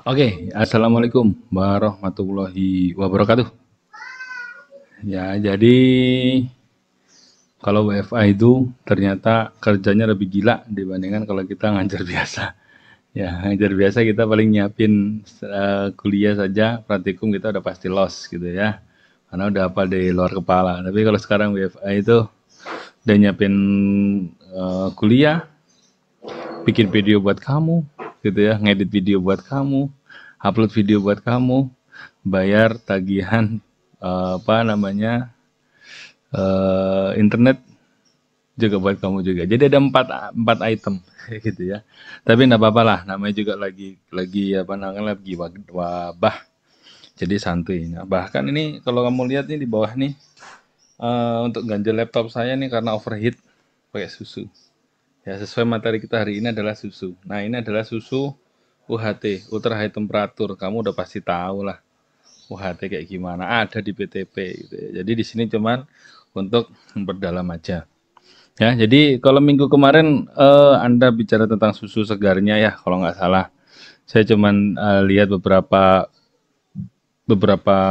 Oke, assalamualaikum warahmatullahi wabarakatuh. Ya, jadi kalau WFA itu ternyata kerjanya lebih gila dibandingkan kalau kita ngajar biasa. Ya, ngajar biasa kita paling nyiapin kuliah saja, praktikum kita udah pasti lost gitu ya, karena udah apa di luar kepala. Tapi kalau sekarang WFA itu udah nyiapin kuliah, bikin video buat kamu, gitu ya, ngedit video buat kamu, upload video buat kamu, bayar tagihan apa namanya internet juga buat kamu juga. Jadi ada empat item gitu ya. Tapi enggak apa-apa lah, namanya juga lagi apa namanya lagi wabah. Jadi santuy. Nah, bahkan ini kalau kamu lihat nih di bawah nih untuk ganjel laptop saya nih karena overheat pakai susu. Ya, sesuai materi kita hari ini adalah susu. Nah, ini adalah susu UHT, ultra high temperatur. Kamu udah pasti tahu lah UHT kayak gimana. Ada di PTP gitu ya. Jadi di sini cuman untuk memperdalam aja. Ya, jadi kalau minggu kemarin Anda bicara tentang susu segarnya ya, kalau nggak salah. Saya cuman lihat beberapa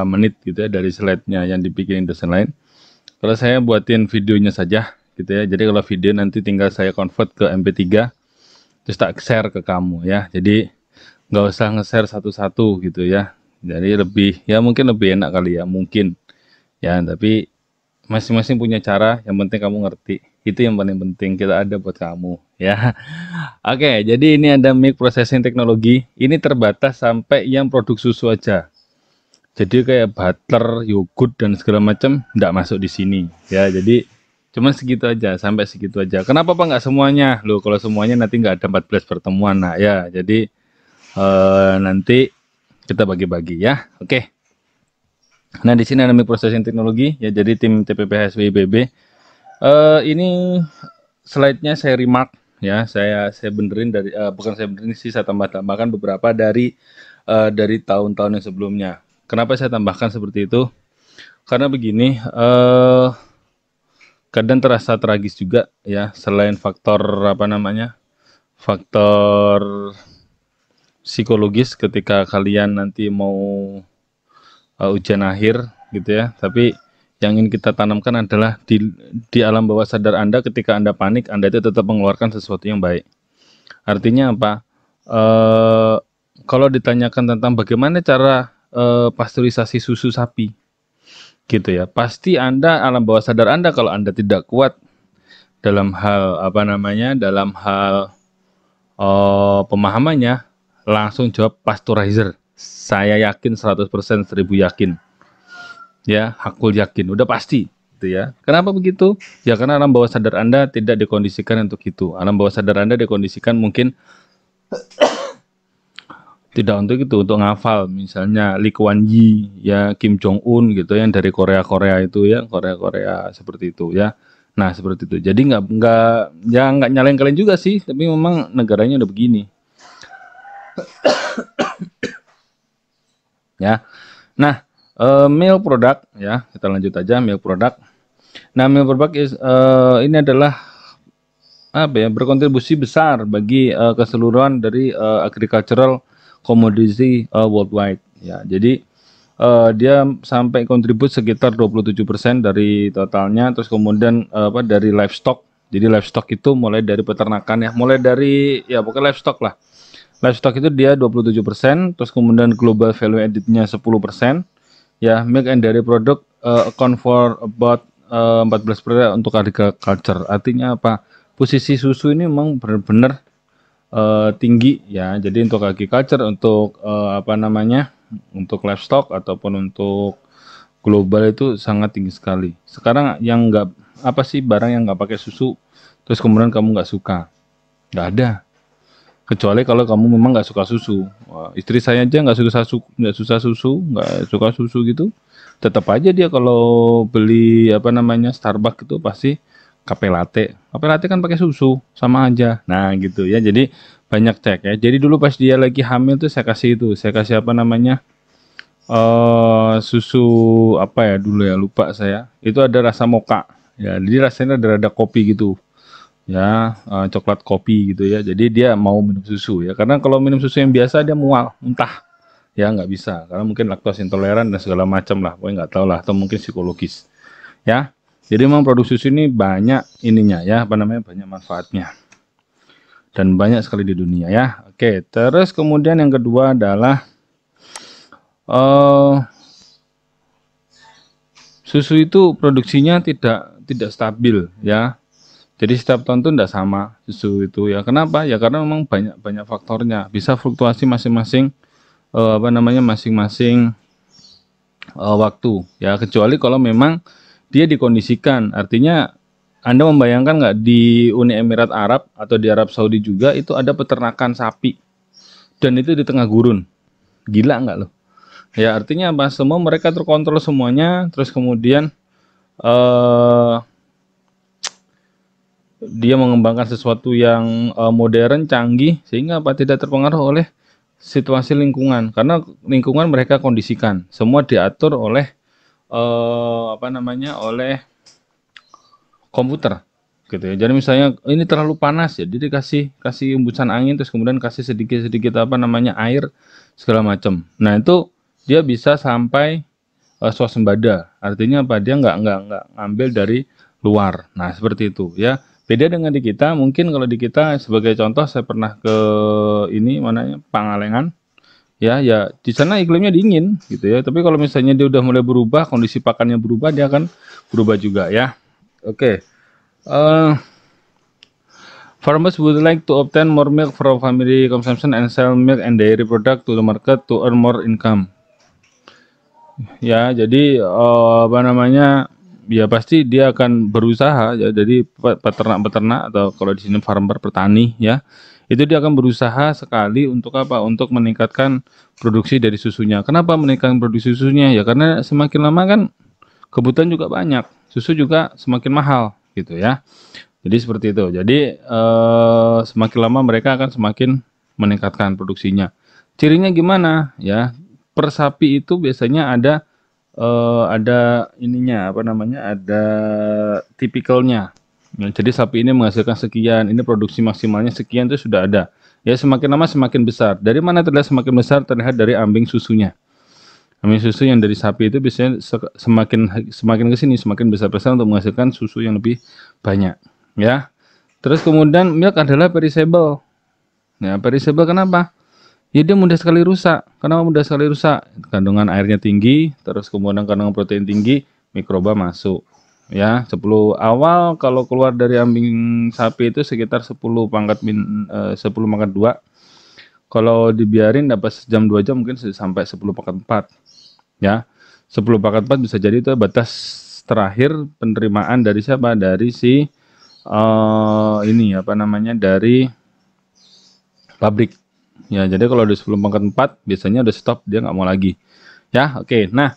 menit gitu ya dari slide-nya yang dibikin dosen lain. Kalau saya buatin videonya saja gitu ya. Jadi kalau video nanti tinggal saya convert ke MP3 terus tak share ke kamu ya. Jadi nggak usah nge-share satu-satu gitu ya. Jadi lebih ya mungkin lebih enak kali ya mungkin ya. Tapi masing-masing punya cara. Yang penting kamu ngerti. Itu yang paling penting kita ada buat kamu ya. Oke, jadi ini ada mic processing teknologi. Ini terbatas sampai yang produk susu aja. Jadi kayak butter, yogurt dan segala macam nggak masuk di sini ya. Jadi cuman segitu aja, sampai segitu aja. Kenapa Pak nggak semuanya? Loh, kalau semuanya nanti nggak ada 14 pertemuan. Nah ya, jadi nanti kita bagi-bagi ya. Oke. Nah di sini ada mic processing teknologi ya. Jadi tim TPPHSWIBB. Ini slide-nya saya remark ya. Saya benerin dari bukan saya benerin sih, saya tambahkan beberapa dari tahun-tahun yang sebelumnya. Kenapa saya tambahkan seperti itu? Karena begini, kadang terasa tragis juga ya, selain faktor apa namanya, faktor psikologis ketika kalian nanti mau ujian akhir gitu ya. Tapi yang ingin kita tanamkan adalah di alam bawah sadar Anda, ketika Anda panik, Anda itu tetap mengeluarkan sesuatu yang baik. Artinya apa? Kalau ditanyakan tentang bagaimana cara pasteurisasi susu sapi, gitu ya, pasti Anda alam bawah sadar Anda kalau Anda tidak kuat dalam hal apa namanya, dalam hal pemahamannya, langsung jawab pasteurizer. Saya yakin 100%, 1000 yakin. Ya, hakul yakin, udah pasti gitu ya. Kenapa begitu? Ya karena alam bawah sadar Anda tidak dikondisikan untuk itu. Alam bawah sadar Anda dikondisikan mungkin tidak untuk itu, untuk ngafal misalnya Lee Kuan Yew ya, Kim Jong Un gitu yang dari Korea itu ya, Korea seperti itu ya. Nah seperti itu. Jadi nggak nyalain kalian juga sih, tapi memang negaranya udah begini ya. Nah milk product ya, kita lanjut aja milk product. Nah milk product ini adalah apa ya, berkontribusi besar bagi keseluruhan dari agricultural commodity worldwide ya. Jadi dia sampai kontribut sekitar 27% dari totalnya. Terus kemudian apa dari livestock. Jadi livestock itu mulai dari peternakan ya, mulai dari ya pokoknya livestock lah. Livestock itu dia 27%, terus kemudian global value added-nya 10%. Ya, milk and dairy product account for about 14% untuk agriculture. Artinya apa? Posisi susu ini memang benar-benar tinggi ya. Jadi untuk agriculture, untuk apa namanya, untuk livestock ataupun untuk global itu sangat tinggi sekali. Sekarang yang nggak apa sih barang yang nggak pakai susu, terus kemudian kamu nggak suka? Nggak ada. Kecuali kalau kamu memang nggak suka susu. Wah, istri saya aja nggak suka susu gitu. Tetap aja dia kalau beli apa namanya Starbucks itu pasti cafe latte. Cafe latte kan pakai susu, sama aja. Nah gitu ya. Jadi banyak cek ya. Jadi dulu pas dia lagi hamil tuh saya kasih apa namanya susu apa ya dulu ya, lupa saya. Itu ada rasa mocha. Ya, jadi rasanya ada kopi gitu. ya, coklat kopi gitu ya. Jadi dia mau minum susu ya. Karena kalau minum susu yang biasa dia mual, muntah. Ya nggak bisa, karena mungkin laktos intoleran dan segala macam lah. Pokoknya nggak tahu lah, atau mungkin psikologis. Ya. Jadi memang produk susu ini banyak ininya ya, apa namanya, banyak manfaatnya. Dan banyak sekali di dunia ya. Oke, terus kemudian yang kedua adalah eh susu itu produksinya tidak stabil ya. Jadi setiap tahun itu tidak sama susu itu ya. Kenapa? Ya karena memang banyak banyak faktornya. Bisa fluktuasi masing-masing apa namanya, masing-masing waktu ya. Kecuali kalau memang dia dikondisikan. Artinya Anda membayangkan nggak di Uni Emirat Arab atau di Arab Saudi juga itu ada peternakan sapi dan itu di tengah gurun. Gila nggak loh? Ya artinya apa? Semua mereka terkontrol semuanya. Terus kemudian eh, dia mengembangkan sesuatu yang modern, canggih, sehingga apa, tidak terpengaruh oleh situasi lingkungan, karena lingkungan mereka kondisikan, semua diatur oleh apa namanya, oleh komputer gitu ya. Jadi misalnya ini terlalu panas ya, jadi kasih hembusan angin, terus kemudian kasih sedikit-sedikit apa namanya, air segala macam. Nah itu dia bisa sampai swasembada. Artinya apa? Dia nggak ngambil dari luar. Nah seperti itu ya. Beda dengan di kita. Mungkin kalau di kita sebagai contoh, saya pernah ke ini mananya, Pangalengan. Ya, ya di sana iklimnya dingin gitu ya. Tapi kalau misalnya dia udah mulai berubah, kondisi pakannya berubah, dia akan berubah juga ya. Oke. Farmers would like to obtain more milk from family consumption and sell milk and dairy product to the market to earn more income. Ya, jadi apa namanya? Ya pasti dia akan berusaha ya. Jadi peternak-peternak atau kalau di sini farmer, petani ya. Itu dia akan berusaha sekali untuk apa? Untuk meningkatkan produksi dari susunya. Kenapa meningkatkan produksi susunya? Ya karena semakin lama kan kebutuhan juga banyak. Susu juga semakin mahal gitu ya. Jadi seperti itu. Jadi semakin lama mereka akan semakin meningkatkan produksinya. Cirinya gimana? Ya, per sapi itu biasanya ada ininya apa namanya? Ada tipikalnya. Ya, jadi sapi ini menghasilkan sekian, ini produksi maksimalnya sekian itu sudah ada. Ya semakin lama semakin besar. Dari mana terlihat semakin besar? Terlihat dari ambing susunya. Ambing susu yang dari sapi itu biasanya semakin ke sini semakin besar-besar untuk menghasilkan susu yang lebih banyak. Ya. Terus kemudian milk adalah perishable. Ya, perishable kenapa? Ya dia mudah sekali rusak. Kenapa mudah sekali rusak? Kandungan airnya tinggi, terus kemudian kandungan protein tinggi, mikroba masuk. Ya, 10 awal kalau keluar dari ambing sapi itu sekitar 10 pangkat 2. Kalau dibiarin dapat sejam 2 jam mungkin sampai 10 pangkat 4. Ya. 10 pangkat 4 bisa jadi itu batas terakhir penerimaan dari siapa? Dari si ini apa namanya, dari pabrik. Ya, jadi kalau di 10 pangkat 4 biasanya udah stop, dia nggak mau lagi. Ya, oke. Nah,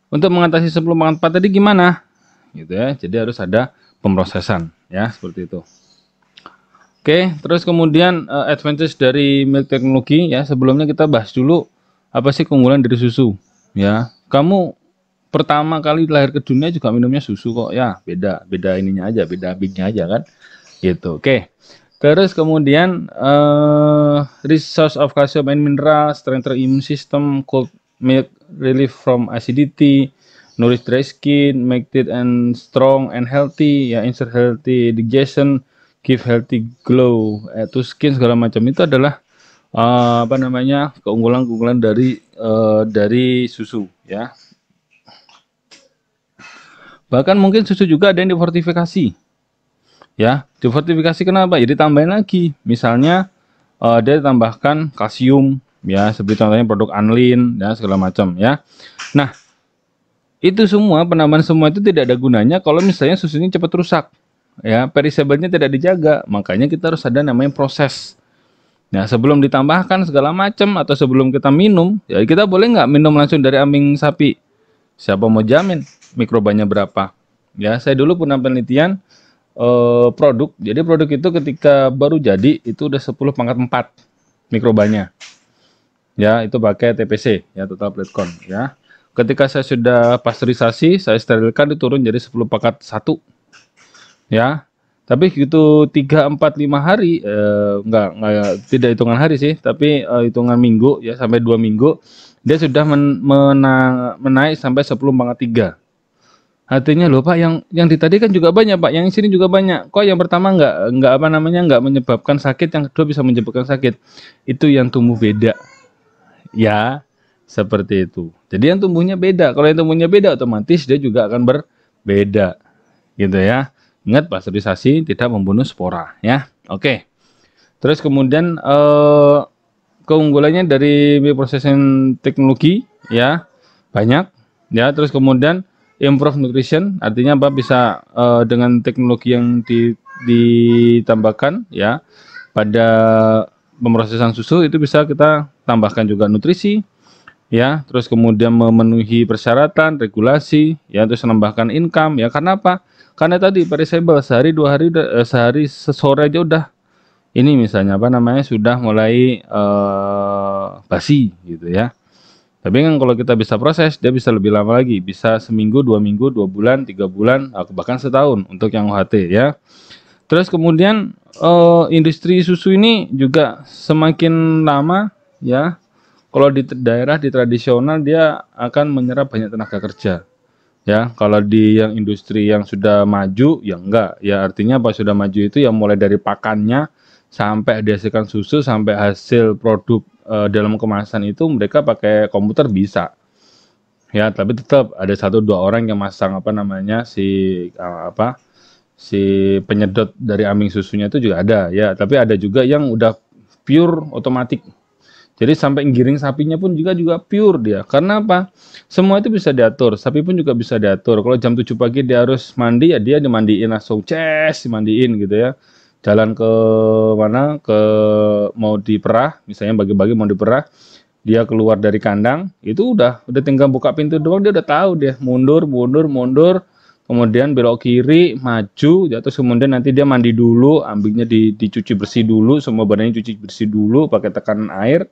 untuk mengatasi 10 pangkat 4 tadi gimana? Gitu ya. Jadi harus ada pemrosesan, ya, seperti itu. Oke, terus kemudian advantage dari milk teknologi ya. Sebelumnya kita bahas dulu apa sih keunggulan dari susu, ya. Kamu pertama kali lahir ke dunia juga minumnya susu kok, ya. Beda ininya aja, beda bignya aja kan. Gitu. Oke. Terus kemudian resource of calcium and mineral, strengthen immune system, cold milk relief from acidity, nourish dry skin, make teeth and strong and healthy, ya, ensure healthy digestion, give healthy glow to skin, segala macam itu adalah apa namanya, keunggulan-keunggulan dari susu ya. Bahkan mungkin susu juga ada yang difortifikasi. Ya, difortifikasi kenapa? Jadi tambahin lagi. Misalnya dia tambahkan kalsium ya, seperti contohnya produk Anlin ya, segala macam ya. Nah, itu semua penambahan semua itu tidak ada gunanya kalau misalnya susunya cepat rusak. Ya, perishable-nya tidak dijaga. Makanya kita harus ada namanya proses. Nah, sebelum ditambahkan segala macam atau sebelum kita minum, ya kita boleh nggak minum langsung dari ambing sapi? Siapa mau jamin mikrobanya berapa? Ya, saya dulu pernah penelitian produk. Jadi produk itu ketika baru jadi itu udah 10 pangkat 4 mikrobanya. Ya, itu pakai TPC ya, total plate count ya. Ketika saya sudah pasteurisasi, saya sterilkan, itu turun jadi 10 pangkat 1. Ya. Tapi gitu 3, 4, 5 hari, enggak tidak hitungan hari sih, tapi hitungan minggu ya, sampai 2 minggu dia sudah menaik sampai 10/3. Artinya loh Pak, yang di tadi kan juga banyak Pak, yang sini juga banyak. Kok yang pertama enggak apa namanya, enggak menyebabkan sakit, yang kedua bisa menyebabkan sakit. Itu yang tumbuh beda. Ya, seperti itu. Jadi yang tumbuhnya beda. Kalau yang tumbuhnya beda, otomatis dia juga akan berbeda. Gitu ya. Ingat, pasteurisasi tidak membunuh spora ya. Oke. Terus kemudian keunggulannya dari bioprocessing teknologi ya banyak ya. Terus kemudian improve nutrition, artinya apa, bisa dengan teknologi yang ditambahkan ya pada pemrosesan susu, itu bisa kita tambahkan juga nutrisi ya. Terus kemudian memenuhi persyaratan regulasi ya, terus menambahkan income ya. Karena apa? Karena tadi perishable, sehari 2 hari sehari sore aja udah ini, misalnya apa namanya, sudah mulai basi gitu ya. Tapi kan kalau kita bisa proses, dia bisa lebih lama lagi, bisa seminggu, 2 minggu, 2 bulan, 3 bulan, bahkan setahun untuk yang UHT ya. Terus kemudian industri susu ini juga semakin lama ya, kalau di daerah di tradisional dia akan menyerap banyak tenaga kerja ya. Kalau di yang industri yang sudah maju ya enggak ya. Artinya apa sudah maju itu ya, mulai dari pakannya sampai dihasilkan susu sampai hasil produk dalam kemasan itu mereka pakai komputer bisa ya. Tapi tetap ada 1-2 orang yang masang apa namanya, si penyedot dari ambing susunya itu juga ada ya. Tapi ada juga yang udah pure otomatis. Jadi sampai giring sapinya pun juga pure dia. Karena apa? Semua itu bisa diatur. Sapi pun juga bisa diatur. Kalau jam 7 pagi dia harus mandi ya, dia dimandiin langsung, dimandiin gitu ya. Jalan ke mana, ke mau diperah, misalnya bagi-bagi mau diperah, dia keluar dari kandang, itu udah tinggal buka pintu doang, dia udah tahu, dia mundur, kemudian belok kiri, maju, ya, terus kemudian nanti dia mandi dulu, ambingnya dicuci bersih dulu, semua badannya dicuci bersih dulu pakai tekanan air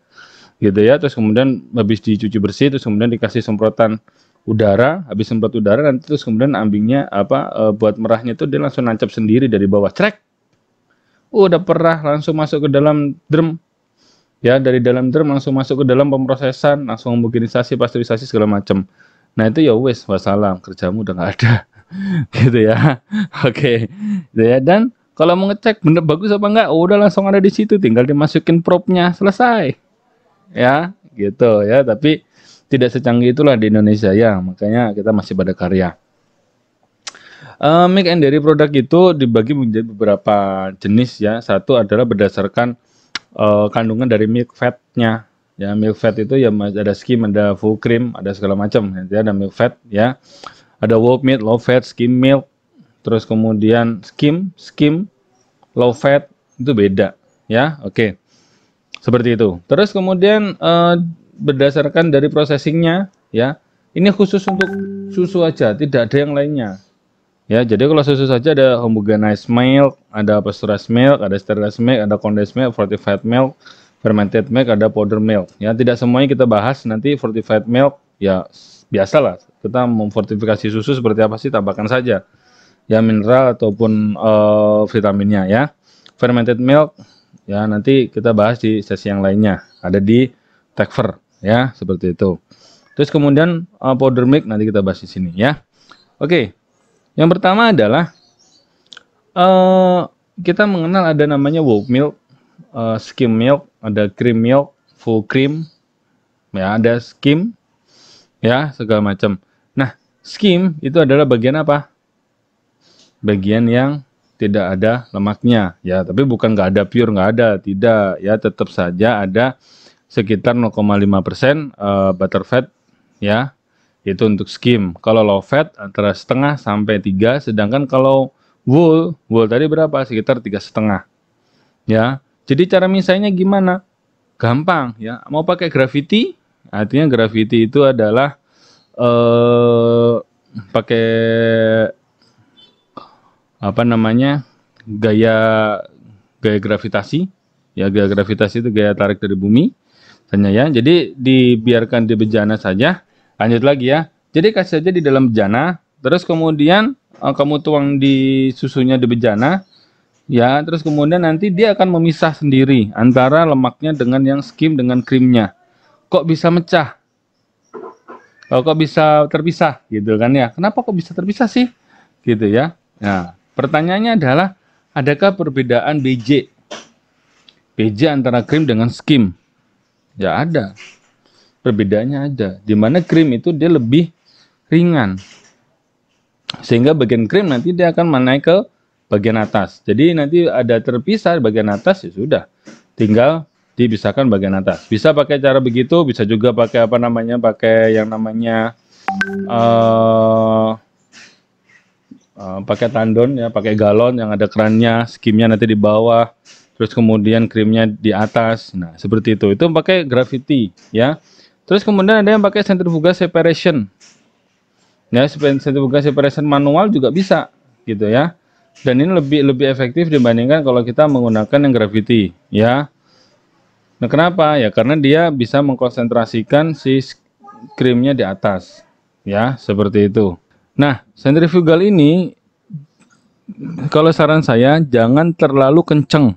gitu ya. Terus kemudian habis dicuci bersih, terus kemudian dikasih semprotan udara, habis semprot udara nanti terus kemudian ambingnya buat merahnya itu dia langsung nancap sendiri dari bawah, trek, udah perah, langsung masuk ke dalam drum ya. Dari dalam drum langsung masuk ke dalam pemrosesan, langsung homogenisasi, pasteurisasi segala macam. Nah itu ya wes, wassalam, kerjamu udah nggak ada gitu ya. Oke gitu ya. Dan kalau mau ngecek bener bagus apa enggak, udah langsung ada di situ, tinggal dimasukin probe-nya, selesai ya gitu ya. Tapi tidak secanggih itulah di Indonesia ya, makanya kita masih pada karya. Milk and dairy product itu dibagi menjadi beberapa jenis ya. Satu adalah berdasarkan kandungan dari milk fat-nya ya. Milk fat itu ya ada skim, ada full cream, ada segala macam ya. Ada milk fat ya, ada whole milk, low fat, skim milk, terus kemudian skim, low fat, itu beda ya. Oke, seperti itu. Terus kemudian berdasarkan dari processingnya ya, ini khusus untuk susu aja, tidak ada yang lainnya ya. Jadi kalau susu saja ada homogenized milk, ada pasteurized milk, ada sterilized milk, ada condensed milk, fortified milk, fermented milk, ada powder milk ya. Tidak semuanya kita bahas. Nanti fortified milk ya biasalah, kita memfortifikasi susu seperti apa sih, tambahkan saja ya mineral ataupun vitaminnya ya. Fermented milk ya nanti kita bahas di sesi yang lainnya, ada di Techfer ya, seperti itu. Terus kemudian powder milk nanti kita bahas di sini ya. Oke. Yang pertama adalah kita mengenal ada namanya whole milk, skim milk, ada cream milk, full cream, ya ada skim, ya segala macam. Nah, skim itu adalah bagian apa? Bagian yang tidak ada lemaknya, ya. Tapi bukan nggak ada, pure nggak ada, tidak, ya. Tetap saja ada sekitar 0,5% butter fat, ya. Itu untuk skim. Kalau low fat antara setengah sampai 3, sedangkan kalau wool tadi berapa? Sekitar 3,5. Ya. Jadi cara misalnya gimana? Gampang ya. Mau pakai gravity? Artinya gravity itu adalah pakai apa namanya? Gaya gravitasi. Ya, gaya gravitasi itu gaya tarik dari bumi. Tanya ya. Jadi dibiarkan di bejana saja. Lanjut lagi ya. Jadi kasih saja di dalam bejana, terus kemudian kamu tuang di susunya di bejana, ya. Terus kemudian nanti dia akan memisah sendiri antara lemaknya dengan yang skim dengan krimnya. Kok bisa mecah? Kok bisa terpisah gitu kan ya? Kenapa kok bisa terpisah sih? Gitu ya. Nah, pertanyaannya adalah adakah perbedaan BJ? BJ antara krim dengan skim? Ya ada. Perbedaannya ada. Di mana krim itu dia lebih ringan. Sehingga bagian krim nanti dia akan menaik ke bagian atas. Jadi nanti ada terpisah bagian atas, ya sudah. Tinggal dipisahkan bagian atas. Bisa pakai cara begitu, bisa juga pakai apa namanya, pakai yang namanya pakai tandon ya, pakai galon yang ada kerannya, skimnya nanti di bawah, terus kemudian krimnya di atas. Nah, seperti itu. Itu pakai gravity ya. Terus kemudian ada yang pakai centrifugal separation. Ya, centrifugal separation manual juga bisa gitu ya. Dan ini lebih efektif dibandingkan kalau kita menggunakan yang gravity ya. Nah, kenapa? Ya karena dia bisa mengkonsentrasikan si krimnya di atas. Ya, seperti itu. Nah, centrifugal ini kalau saran saya jangan terlalu kenceng.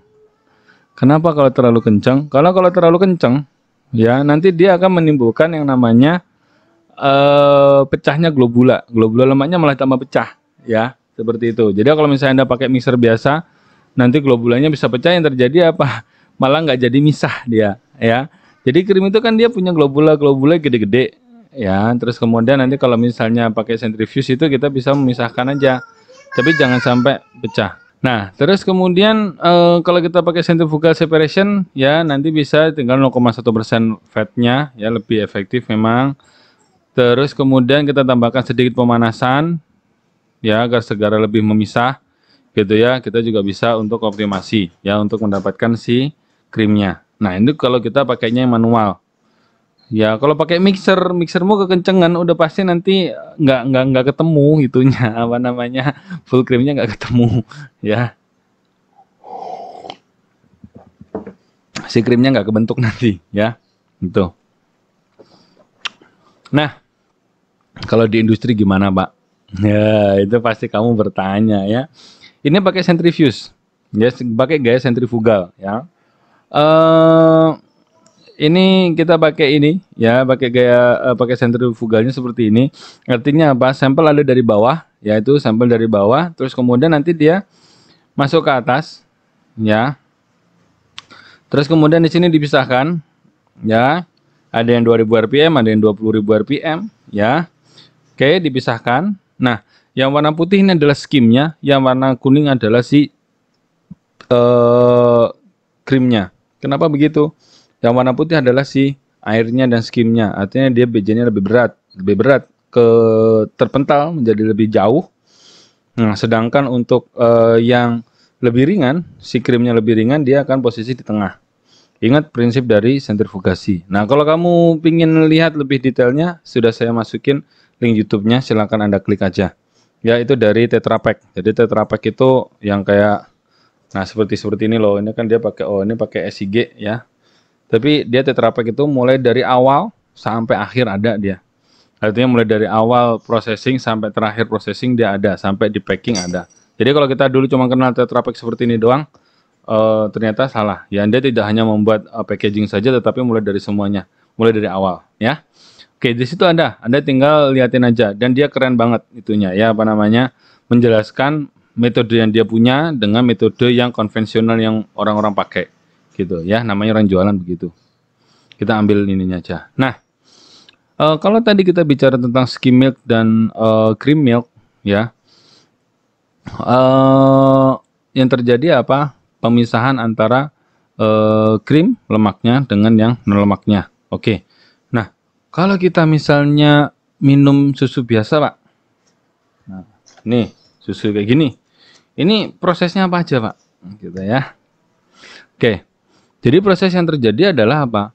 Kenapa kalau terlalu kenceng? Kalau terlalu kenceng, ya nanti dia akan menimbulkan yang namanya pecahnya globula. Globula lemaknya malah tambah pecah, ya. Seperti itu. Jadi kalau misalnya Anda pakai mixer biasa, nanti globulanya bisa pecah, yang terjadi apa? Malah nggak jadi misah dia, ya. Jadi krim itu kan dia punya globula gede-gede, ya. Terus kemudian nanti kalau misalnya pakai centrifuge itu kita bisa memisahkan aja, tapi jangan sampai pecah. Nah, terus kemudian kalau kita pakai centrifugal separation, ya nanti bisa tinggal 0,1% fatnya, ya lebih efektif memang. Terus kemudian kita tambahkan sedikit pemanasan, ya agar segera lebih memisah gitu ya. Kita juga bisa untuk optimasi ya untuk mendapatkan si krimnya. Nah, ini kalau kita pakainya yang manual. Ya, kalau pakai mixermu kekencengan udah pasti nanti nggak ketemu itunya apa namanya, full krimnya nggak ketemu ya. Si krimnya nggak kebentuk nanti ya. Gitu. Nah, kalau di industri gimana, Pak? Ya, itu pasti kamu bertanya ya. Ini pakai centrifuge, ya, pakai gaya sentrifugal ya. Ini kita pakai ini ya, pakai gaya pakai sentrifugalnya seperti ini. Artinya apa? Sampel ada dari bawah, yaitu sampel dari bawah, terus kemudian nanti dia masuk ke atas, ya. Terus kemudian di sini dipisahkan, ya. Ada yang 2000 rpm, ada yang 20.000 rpm, ya. Oke, dipisahkan. Nah, yang warna putih ini adalah skimnya, yang warna kuning adalah si krimnya. Kenapa begitu? Yang warna putih adalah si airnya dan skimnya. Artinya dia BJ-nya lebih berat ke terpental menjadi lebih jauh. Nah, sedangkan untuk yang lebih ringan, si krimnya lebih ringan, dia akan posisi di tengah. Ingat prinsip dari sentrifugasi. Nah, kalau kamu ingin lihat lebih detailnya, sudah saya masukin link YouTube-nya, silahkan Anda klik aja. Ya, itu dari Tetra Pak. Jadi Tetra Pak itu yang kayak, nah seperti ini loh. Ini kan dia pakai, ini pakai SIG ya. Tapi dia Tetra Pak itu mulai dari awal sampai akhir ada dia. Artinya mulai dari awal processing sampai terakhir processing dia ada, sampai di packing ada. Jadi kalau kita dulu cuma kenal Tetra Pak seperti ini doang, ternyata salah. Ya, Anda tidak hanya membuat packaging saja, tetapi mulai dari semuanya, mulai dari awal, ya. Oke, di situ Anda tinggal liatin aja, dan dia keren banget itunya, ya apa namanya, menjelaskan metode yang dia punya dengan metode yang konvensional yang orang-orang pakai, gitu, ya. Namanya orang jualan begitu. Kita ambil ininya aja. Nah, kalau tadi kita bicara tentang skim milk dan cream milk, ya, yang terjadi apa? Pemisahan antara krim lemaknya dengan yang non lemaknya. Oke. Nah, kalau kita misalnya minum susu biasa, Pak. Nah, nih susu kayak gini. Ini prosesnya apa aja, Pak? Gitu ya. Oke. Jadi proses yang terjadi adalah apa?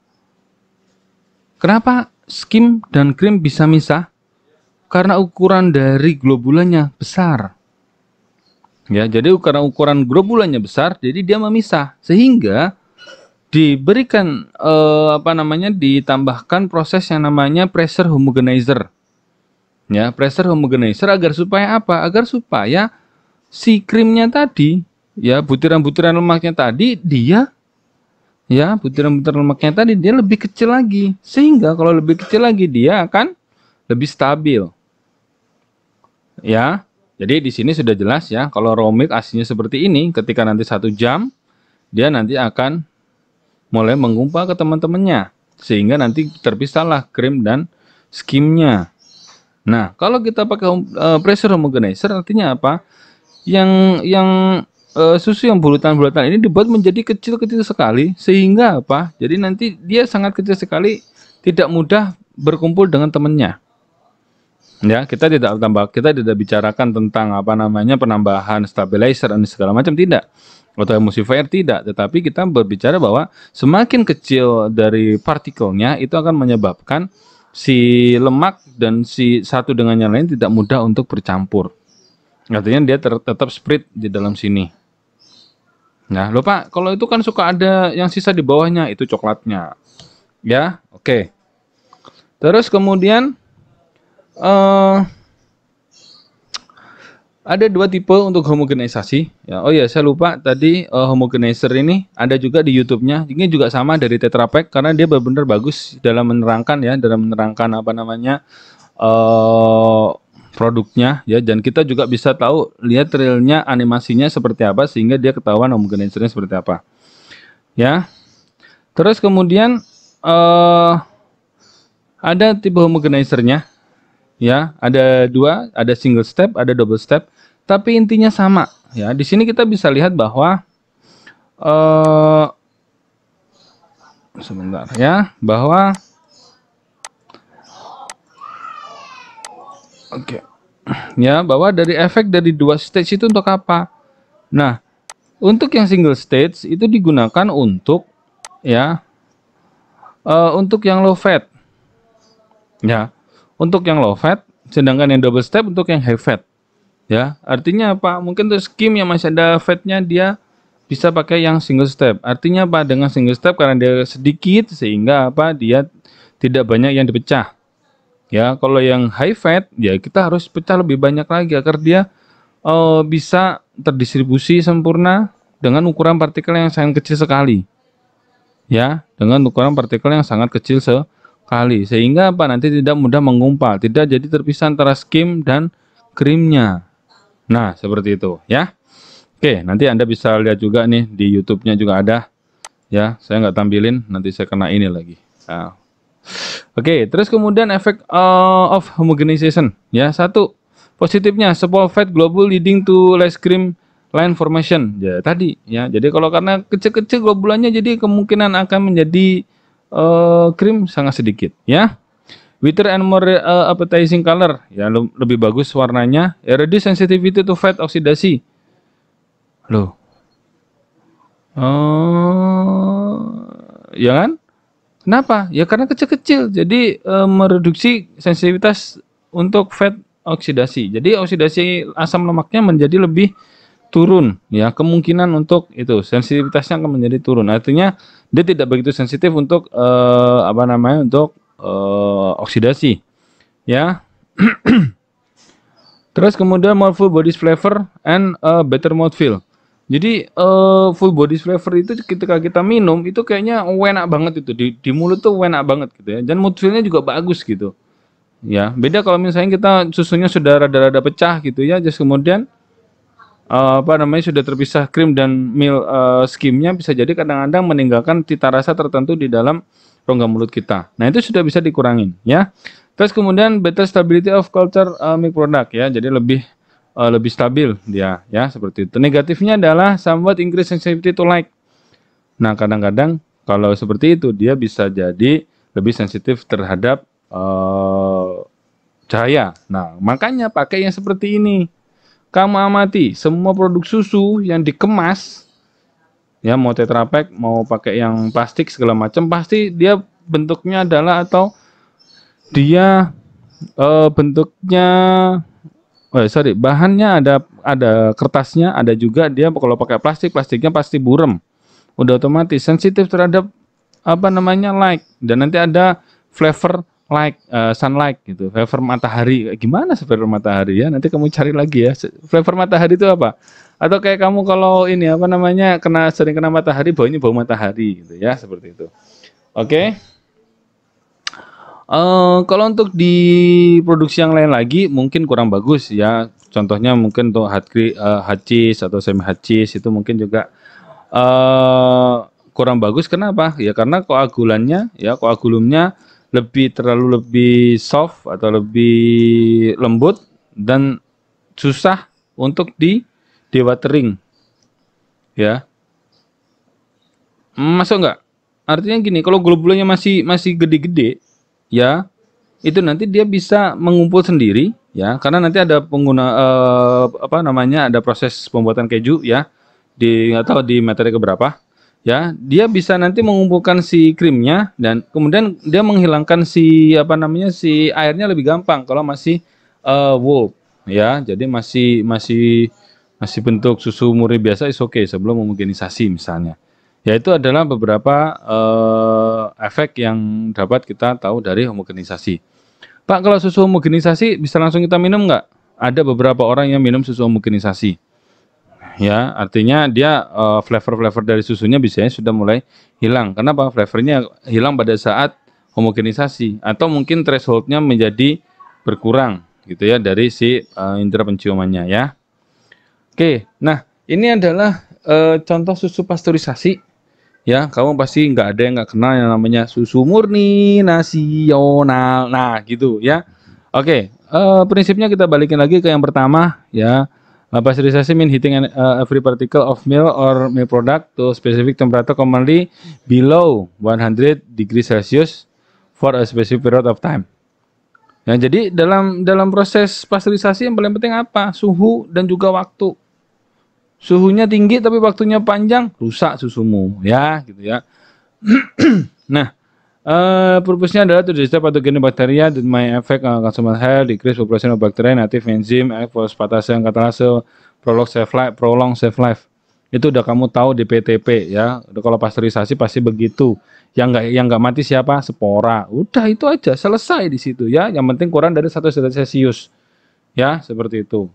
Kenapa skim dan krim bisa misah? Karena ukuran dari globulanya besar. Ya, jadi karena ukuran globulanya besar, jadi dia memisah, sehingga diberikan ditambahkan proses yang namanya pressure homogenizer. Ya, pressure homogenizer agar supaya apa? Agar supaya si krimnya tadi ya butiran-butiran lemaknya tadi butiran-butiran lemaknya tadi dia lebih kecil lagi. Sehingga kalau lebih kecil lagi dia akan lebih stabil. Ya. Jadi di sini sudah jelas ya, kalau raw milk aslinya seperti ini, ketika nanti 1 jam dia nanti akan mulai menggumpal ke teman-temannya, sehingga nanti terpisahlah krim dan skimnya. Nah, kalau kita pakai pressure homogenizer artinya apa? Yang susu yang bulatan-bulatan ini dibuat menjadi kecil-kecil sekali, sehingga apa? Jadi nanti dia sangat kecil sekali, tidak mudah berkumpul dengan temannya. Ya, kita tidak bicarakan tentang apa namanya penambahan stabilizer dan segala macam, tidak, atau emulsifier tidak, tetapi kita berbicara bahwa semakin kecil dari partikelnya itu akan menyebabkan si lemak dan si satu dengan yang lain tidak mudah untuk bercampur. Artinya dia tetap spread di dalam sini. Nah, lupa kalau itu kan suka ada yang sisa di bawahnya, itu coklatnya. Ya, oke. Terus kemudian ada 2 tipe untuk homogenisasi. Ya, oh ya, saya lupa tadi homogenizer ini ada juga di YouTube-nya. Ini juga sama dari Tetra Pak karena dia benar-benar bagus dalam menerangkan ya, apa namanya produknya ya. Dan kita juga bisa tahu lihat realnya animasinya seperti apa sehingga dia ketahuan homogenizernya seperti apa. Ya. Terus kemudian ada tipe homogenizernya. Ya, ada 2, ada single step, ada double step, tapi intinya sama. Ya, di sini kita bisa lihat bahwa sebentar ya, bahwa ya, bahwa dari efek dari 2 stage itu untuk apa? Nah, untuk yang single stage itu digunakan untuk ya, untuk yang low fat. Ya. Untuk yang low fat, sedangkan yang double step untuk yang high fat. Ya, artinya apa? Mungkin untuk skim yang masih ada fatnya dia bisa pakai yang single step. Artinya apa? Dengan single step karena dia sedikit sehingga apa? Dia tidak banyak yang dipecah. Ya, kalau yang high fat ya kita harus pecah lebih banyak lagi agar dia bisa terdistribusi sempurna dengan ukuran partikel yang sangat kecil sekali. Ya, dengan ukuran partikel yang sangat kecil sekali sehingga apa nanti tidak mudah menggumpal, tidak jadi terpisah antara skim dan krimnya. Nah, seperti itu ya. Oke, nanti Anda bisa lihat juga nih di YouTube-nya juga ada. Ya, saya nggak tampilin, nanti saya kena ini lagi. Nah. Oke, terus kemudian efek of homogenization. Ya, 1 positifnya small fat globule leading to less cream line formation. Ya, tadi ya. Jadi kalau karena kecil-kecil globulannya jadi kemungkinan akan menjadi krim sangat sedikit ya. Whiter and more appetizing color, ya lebih bagus warnanya. Ya, reduce sensitivity to fat oksidasi. Loh. Ya kan? Kenapa? Ya karena kecil-kecil. Jadi mereduksi sensitivitas untuk fat oksidasi. Jadi oksidasi asam lemaknya menjadi lebih turun ya, kemungkinan untuk itu sensitivitasnya akan menjadi turun. Artinya dia tidak begitu sensitif untuk apa namanya untuk oksidasi ya. Terus kemudian more full body flavor and better mouthfeel. Jadi full body flavor itu ketika kita minum itu kayaknya enak banget itu di mulut tuh enak banget gitu ya. Dan mouthfeel-nya juga bagus gitu. Ya, beda kalau misalnya kita susunya sudah rada-rada pecah gitu ya, just kemudian apa namanya sudah terpisah krim dan milk skimnya bisa jadi kadang-kadang meninggalkan cita rasa tertentu di dalam rongga mulut kita. Nah, itu sudah bisa dikurangin ya. Terus kemudian better stability of culture milk product ya. Jadi lebih stabil dia ya, seperti itu. Negatifnya adalah somewhat increase sensitivity to light. Nah, kadang-kadang kalau seperti itu dia bisa jadi lebih sensitif terhadap cahaya. Nah, makanya pakai yang seperti ini. Kamu amati semua produk susu yang dikemas ya, mau Tetra Pak mau pakai yang plastik segala macam, pasti dia bentuknya adalah atau dia bentuknya bahannya ada kertasnya, ada juga dia kalau pakai plastiknya pasti burem, udah otomatis sensitif terhadap apa namanya light, dan nanti ada flavor sunlight gitu, flavor matahari. Gimana sih flavor matahari ya? Nanti kamu cari lagi ya. Flavor matahari itu apa? Atau kayak kamu kalau ini apa namanya sering kena matahari, baunya bau matahari gitu ya, seperti itu. Oke. Kalau untuk di produksi yang lain lagi mungkin kurang bagus ya. Contohnya mungkin untuk hard cheese atau semi hard cheese itu mungkin juga eh kurang bagus. Kenapa? Ya karena koagulumnya terlalu lebih soft atau lebih lembut dan susah untuk di dewatering ya. Masuk nggak? Artinya gini, kalau globulanya masih gede-gede ya, itu nanti dia bisa mengumpul sendiri ya, karena nanti ada ada proses pembuatan keju ya, di nggak tahu di materi keberapa ya, dia bisa nanti mengumpulkan si krimnya dan kemudian dia menghilangkan si airnya lebih gampang kalau masih wool ya, jadi masih bentuk susu murni biasa is oke sebelum homogenisasi misalnya. Ya itu adalah beberapa efek yang dapat kita tahu dari homogenisasi. Pak, kalau susu homogenisasi bisa langsung kita minum nggak? Ada beberapa orang yang minum susu homogenisasi. Ya, artinya dia flavor-flavor dari susunya biasanya sudah mulai hilang. Kenapa? Flavornya hilang pada saat homogenisasi atau mungkin thresholdnya menjadi berkurang gitu ya dari si indera penciumannya ya. Oke, nah ini adalah contoh susu pasteurisasi. Ya, kamu pasti nggak ada yang nggak kenal yang namanya susu murni nasional. Nah, gitu ya. Oke, prinsipnya kita balikin lagi ke yang pertama ya. Pasteurization mean heating every particle of milk or milk product to specific temperature commonly below 100 degrees Celsius for a specific period of time. Ya, jadi dalam proses pasteurisasi yang paling penting apa? Suhu dan juga waktu. Suhunya tinggi tapi waktunya panjang, rusak susumu ya gitu ya. Nah, purpose-nya adalah to destroy pathogen bacteria that may affect consumer health, decrease population of bacteria, native enzyme, phosphatases, katalase, prolong shelf life. Itu udah kamu tahu di PTP ya. Kalau pasteurisasi pasti begitu. Yang nggak mati siapa? Spora. Udah itu aja, selesai di situ ya. Yang penting kurang dari 1 derajat Celcius. Ya, seperti itu.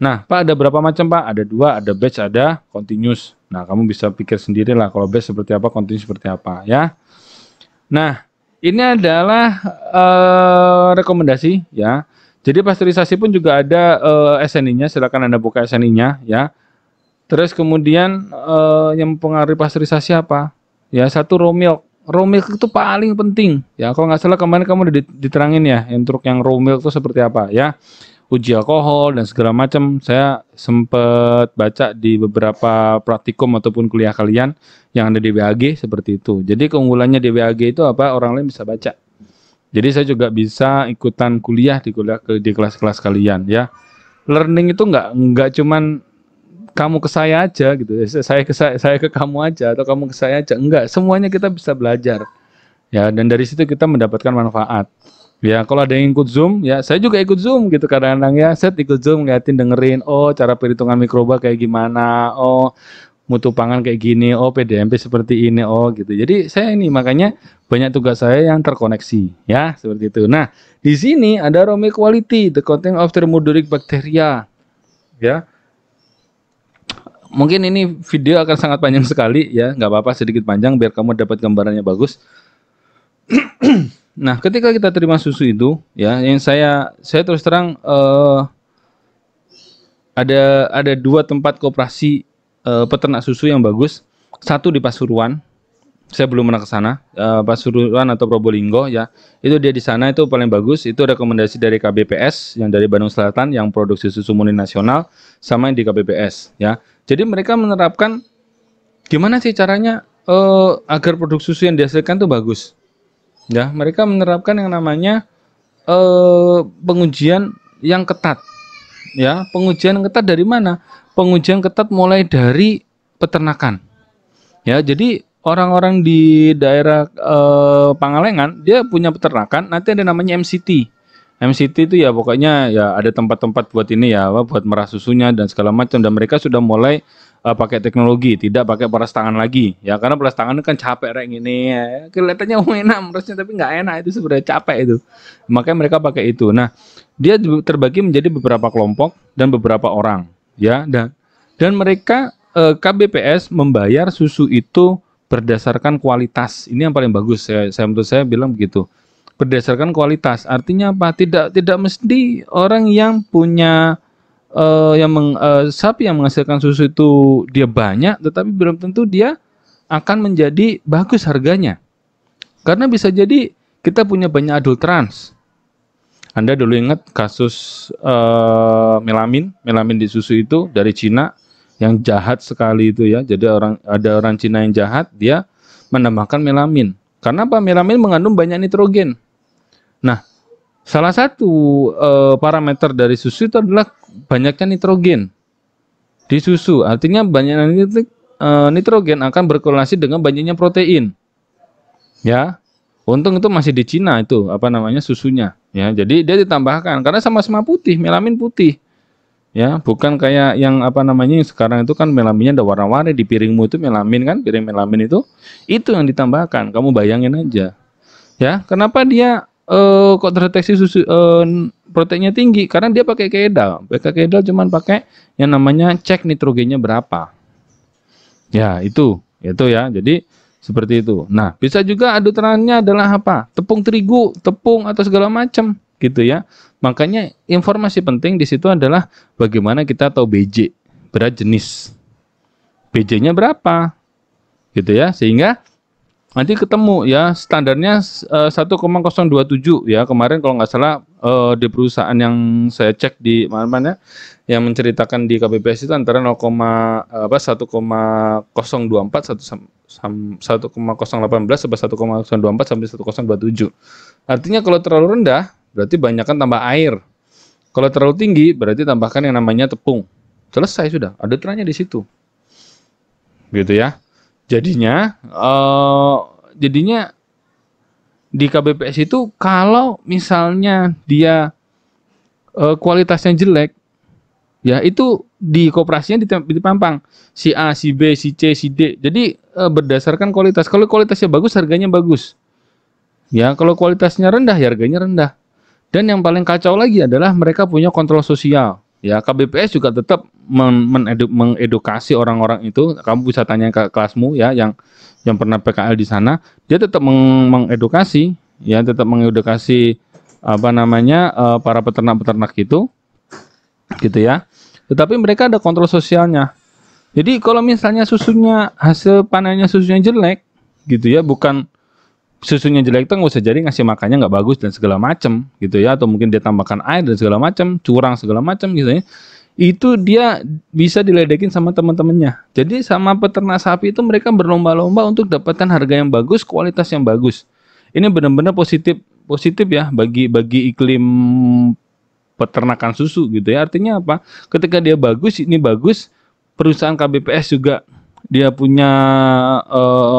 Nah, Pak ada berapa macam Pak? Ada 2, ada batch, ada continuous. Nah, kamu bisa pikir sendiri lah kalau batch seperti apa, continuous seperti apa ya. Nah, ini adalah rekomendasi ya. Jadi pasteurisasi pun juga ada SNI-nya, silakan Anda buka SNI-nya ya. Terus kemudian yang mempengaruhi pasteurisasi apa? Ya, satu raw milk. Raw milk itu paling penting ya. Kalau nggak salah kemarin kamu udah diterangin ya, untuk yang raw milk itu seperti apa ya. Uji alkohol dan segala macam saya sempat baca di beberapa praktikum ataupun kuliah kalian yang ada di WAG seperti itu. Jadi keunggulannya di WAG itu apa? Orang lain bisa baca. Jadi saya juga bisa ikutan kuliah di kelas-kelas kalian ya. Learning itu nggak cuman kamu ke saya aja gitu. Saya ke kamu aja atau kamu ke saya aja. Enggak, semuanya kita bisa belajar. Ya, dan dari situ kita mendapatkan manfaat. Ya, kalau ada yang ikut Zoom, ya saya juga ikut Zoom gitu kadang-kadang ya. Saya ikut Zoom, ngeliatin, dengerin, oh cara perhitungan mikroba kayak gimana, oh mutu pangan kayak gini, oh PDMP seperti ini, oh gitu. Jadi saya ini makanya banyak tugas saya yang terkoneksi, ya seperti itu. Nah, di sini ada raw milk quality, the content of thermodynamic bacteria, ya. Mungkin ini video akan sangat panjang sekali, ya nggak apa-apa sedikit panjang biar kamu dapat gambarannya bagus. Nah, ketika kita terima susu itu, ya, yang saya terus terang ada 2 tempat koperasi peternak susu yang bagus. Satu di Pasuruan, saya belum pernah ke sana, Pasuruan atau Probolinggo, ya, itu dia di sana itu paling bagus. Itu rekomendasi dari KBPS yang dari Bandung Selatan yang produksi susu murni nasional, sama yang di KBPS, ya. Jadi mereka menerapkan gimana sih caranya agar produk susu yang dihasilkan itu bagus. Ya, mereka menerapkan yang namanya pengujian yang ketat. Ya, pengujian yang ketat dari mana? Pengujian ketat mulai dari peternakan. Ya, jadi orang-orang di daerah Pangalengan dia punya peternakan, nanti ada namanya MCT. MCT itu ya pokoknya ya ada tempat-tempat buat ini ya, buat merah susunya dan segala macam, dan mereka sudah mulai pakai teknologi, tidak pakai peras tangan lagi ya, karena peras tangan kan capek kayak gini ya. Kelihatannya enak merasnya tapi nggak enak, itu sebenarnya capek itu. Makanya mereka pakai itu. Nah, dia terbagi menjadi beberapa kelompok dan beberapa orang ya, dan mereka KBPS membayar susu itu berdasarkan kualitas. Ini yang paling bagus, menurut saya bilang begitu. Berdasarkan kualitas, artinya apa? Tidak mesti orang yang punya sapi yang menghasilkan susu itu dia banyak, tetapi belum tentu dia akan menjadi bagus harganya. Karena bisa jadi kita punya banyak adulterans. Anda dulu ingat kasus melamin di susu itu dari Cina yang jahat sekali itu ya. Jadi ada orang Cina yang jahat, dia menambahkan melamin. Karena apa? Melamin mengandung banyak nitrogen. Nah, salah satu parameter dari susu itu adalah banyaknya nitrogen di susu. Artinya banyaknya nitrogen akan berkorelasi dengan banyaknya protein. Ya, untung itu masih di Cina itu apa namanya susunya. Ya, jadi dia ditambahkan karena sama-sama putih, melamin putih. Ya, bukan kayak yang apa namanya yang sekarang itu kan melaminnya ada warna-warni di piringmu itu melamin kan, piring melamin itu yang ditambahkan. Kamu bayangin aja. Ya, kenapa dia kok terdeteksi susu proteinnya tinggi? Karena dia pakai keedal. Pakai keedal cuman pakai yang namanya cek nitrogennya berapa. Ya, itu ya. Jadi seperti itu. Nah, bisa juga adulterannya adalah apa? Tepung terigu, tepung atau segala macam gitu ya. Makanya informasi penting di situ adalah bagaimana kita tahu BJ, berat jenis. BJ-nya berapa? Gitu ya. Sehingga nanti ketemu ya standarnya 1,027 ya. Kemarin kalau nggak salah di perusahaan yang saya cek di mana-mana yang menceritakan di KBPS itu antara 1,024 1,018 sampai 1,024 sampai 1,027. Artinya kalau terlalu rendah berarti banyakkan tambah air. Kalau terlalu tinggi berarti tambahkan yang namanya tepung. Selesai sudah, ada terangnya di situ. Gitu ya. Jadinya di KBPS itu kalau misalnya dia kualitasnya jelek, ya itu di koperasinya dipampang si A, si B, si C, si D. Jadi berdasarkan kualitas. Kalau kualitasnya bagus, harganya bagus. Ya, kalau kualitasnya rendah, ya harganya rendah. Dan yang paling kacau lagi adalah mereka punya kontrol sosial. Ya, KBPS juga tetap mengedukasi orang-orang itu. Kamu bisa tanya ke kelasmu ya, yang pernah PKL di sana. Dia tetap mengedukasi, ya, tetap mengedukasi apa namanya para peternak-peternak itu, gitu ya. Tetapi mereka ada kontrol sosialnya. Jadi kalau misalnya hasil panennya susunya jelek, gitu ya, bukan susunya jelek itu nggak usah jadi ngasih makannya nggak bagus dan segala macam gitu ya, atau mungkin dia tambahkan air dan segala macam, curang segala macam gitu ya, itu dia bisa diledekin sama teman-temannya. Jadi sama peternak sapi itu mereka berlomba-lomba untuk dapatkan harga yang bagus, kualitas yang bagus. Ini benar-benar positif ya bagi iklim peternakan susu gitu ya. Artinya apa? Ketika dia bagus, ini bagus, perusahaan KBPS juga dia punya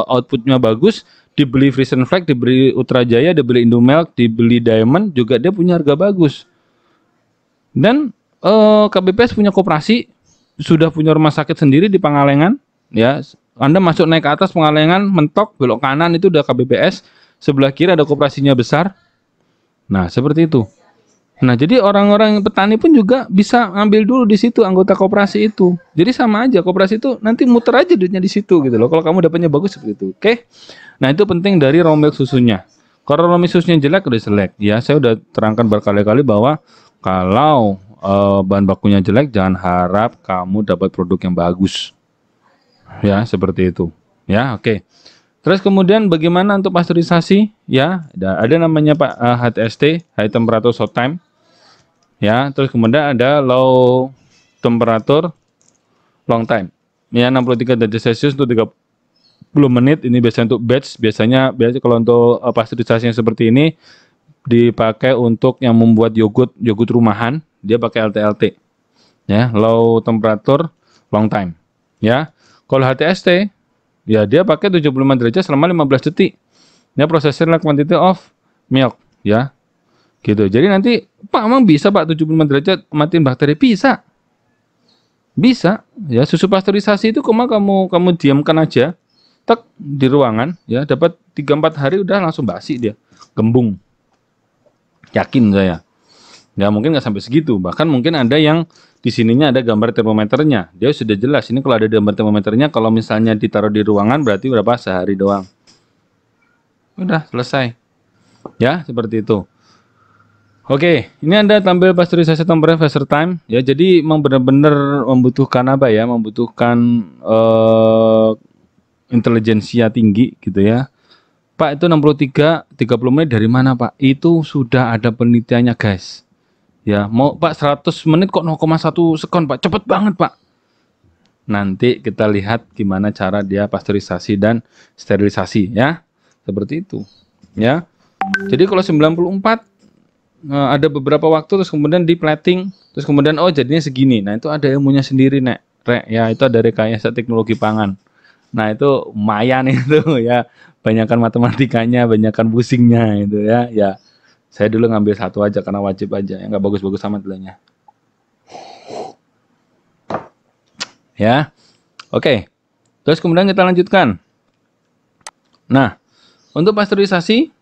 outputnya bagus, dibeli Frisian Flag, dibeli Ultra Jaya, dibeli Indomilk, dibeli Diamond, juga dia punya harga bagus. Dan KBPS punya koperasi, sudah punya rumah sakit sendiri di Pangalengan, ya. Anda masuk naik ke atas Pangalengan, mentok belok kanan itu udah KBPS, sebelah kiri ada koperasinya besar. Nah, seperti itu. Nah, jadi orang-orang petani pun juga bisa ambil dulu di situ anggota koperasi itu. Jadi sama aja, koperasi itu nanti muter aja duitnya di situ gitu loh. Kalau kamu dapatnya bagus seperti itu. Oke. Nah, itu penting dari raw milk susunya. Kalau raw milk susunya jelek udah jelek. Ya, saya udah terangkan berkali-kali bahwa kalau bahan bakunya jelek, jangan harap kamu dapat produk yang bagus. Ya, seperti itu. Ya, oke. Terus kemudian bagaimana untuk pasteurisasi? Ya, ada namanya Pak HTST, High Temperature Short Time. Ya, terus kemudian ada low temperature long time. Ya, 63 derajat Celcius untuk 30 menit. Ini biasanya untuk batch. Biasanya kalau untuk pasteurisasi yang seperti ini dipakai untuk yang membuat yogurt rumahan, dia pakai LTLT. Ya, low temperature long time. Ya. Kalau HTST, ya dia pakai 75 derajat selama 15 detik. Ya, prosesnya quantity of milk, ya. Gitu. Jadi nanti, Pak, emang bisa Pak 75 derajat matiin bakteri? Bisa. Bisa. Ya, susu pasteurisasi itu kamu diamkan aja. Tek di ruangan ya, dapat 3-4 hari udah langsung basi dia. Gembung. Yakin saya. Ya mungkin nggak sampai segitu. Bahkan mungkin ada yang di sininya ada gambar termometernya. Dia sudah jelas. Ini kalau ada gambar termometernya, kalau misalnya ditaruh di ruangan berarti berapa? Sehari doang. Udah selesai. Ya, seperti itu. Oke, ini Anda tampil pasteurisasi temperature time ya. Jadi memang benar-benar membutuhkan apa ya? Membutuhkan intelijensia tinggi gitu ya. Pak, itu 63 30 menit dari mana, Pak? Itu sudah ada penelitiannya, guys. Ya, mau Pak 100 menit kok 0,1 sekon, Pak. Cepet banget, Pak. Nanti kita lihat gimana cara dia pasteurisasi dan sterilisasi ya. Seperti itu. Ya. Jadi kalau 94 ada beberapa waktu terus kemudian di plating, terus kemudian oh jadinya segini. Nah, itu ada ilmunya sendiri, Nek. Rek, ya itu ada rekayasa teknologi pangan. Nah, itu lumayan itu ya. Banyakkan matematikanya, banyakkan pusingnya itu ya. Ya, saya dulu ngambil satu aja karena wajib aja, ya nggak bagus-bagus amat nilainya. Ya, oke. Terus kemudian kita lanjutkan. Nah, untuk pasteurisasi,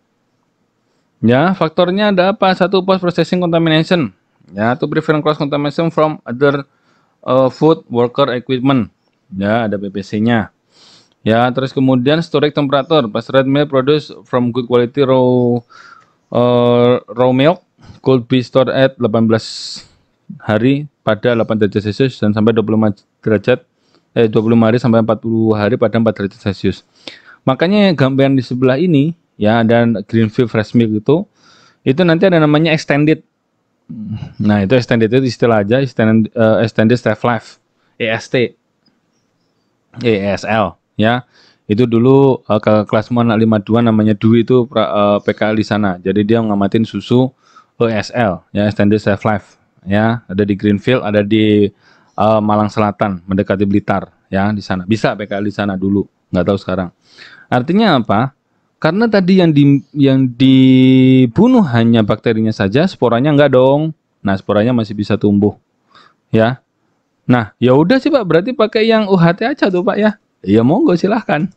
ya faktornya ada apa? Satu, post processing contamination. Ya, to prevent cross contamination from other food worker equipment. Ya, ada PPC-nya. Ya, terus kemudian storage temperature, pasteurized milk produced from good quality raw milk could be stored at 18 hari pada 8 derajat Celcius dan sampai 25 hari sampai 40 hari pada 4 derajat Celcius. Makanya gambaran di sebelah ini ya, dan Greenfield fresh milk itu nanti ada namanya extended. Nah, itu extended itu istilah aja, extended shelf life, EST. ESL ya. Itu dulu ke kelas 52 namanya Dwi itu PKL di sana. Jadi dia ngamatin susu ESL ya, extended shelf life ya. Ada di Greenfield, ada di Malang Selatan mendekati Blitar ya, di sana. Bisa PKL di sana dulu, nggak tahu sekarang. Artinya apa? Karena tadi yang dibunuh hanya bakterinya saja, sporanya enggak dong. Nah, sporanya masih bisa tumbuh ya. Nah, ya udah sih Pak, berarti pakai yang UHT aja tuh Pak ya. Ya monggo silahkan.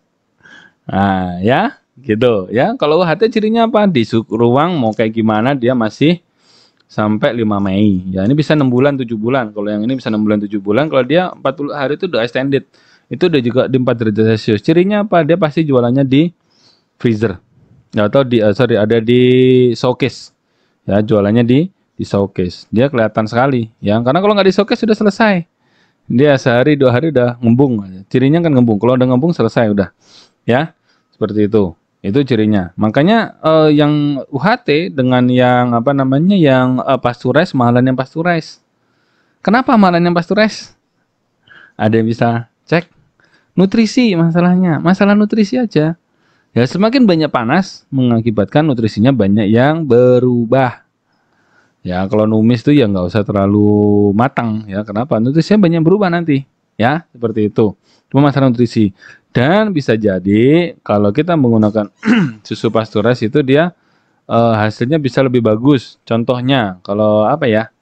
Nah, ya gitu ya. Kalau UHT cirinya apa? Di ruang mau kayak gimana dia masih sampai 5 Mei. Ya, ini bisa 6 bulan, 7 bulan. Kalau yang ini bisa 6 bulan, 7 bulan. Kalau dia 40 hari itu udah extended. Itu udah juga di 4 derajat Celcius. Cirinya apa? Dia pasti jualannya di freezer. Ya, atau ada di showcase. Ya, jualannya di showcase. Dia kelihatan sekali ya. Karena kalau nggak di showcase sudah selesai. Dia sehari 2 hari udah ngembung. Cirinya kan ngembung. Kalau udah ngembung selesai udah. Ya, seperti itu. Itu cirinya. Makanya yang UHT dengan yang apa namanya yang pasteurize mahalan yang pasteurize. Kenapa mahalan yang pasteurize? Ada yang bisa cek? Nutrisi masalahnya. Masalah nutrisi aja. Ya, semakin banyak panas mengakibatkan nutrisinya banyak yang berubah. Ya, kalau numis tuh ya nggak usah terlalu matang ya. Kenapa? Nutrisinya banyak berubah nanti. Ya, seperti itu. Cuma masalah nutrisi. Dan bisa jadi kalau kita menggunakan susu pasteurized itu dia hasilnya bisa lebih bagus. Contohnya kalau apa ya?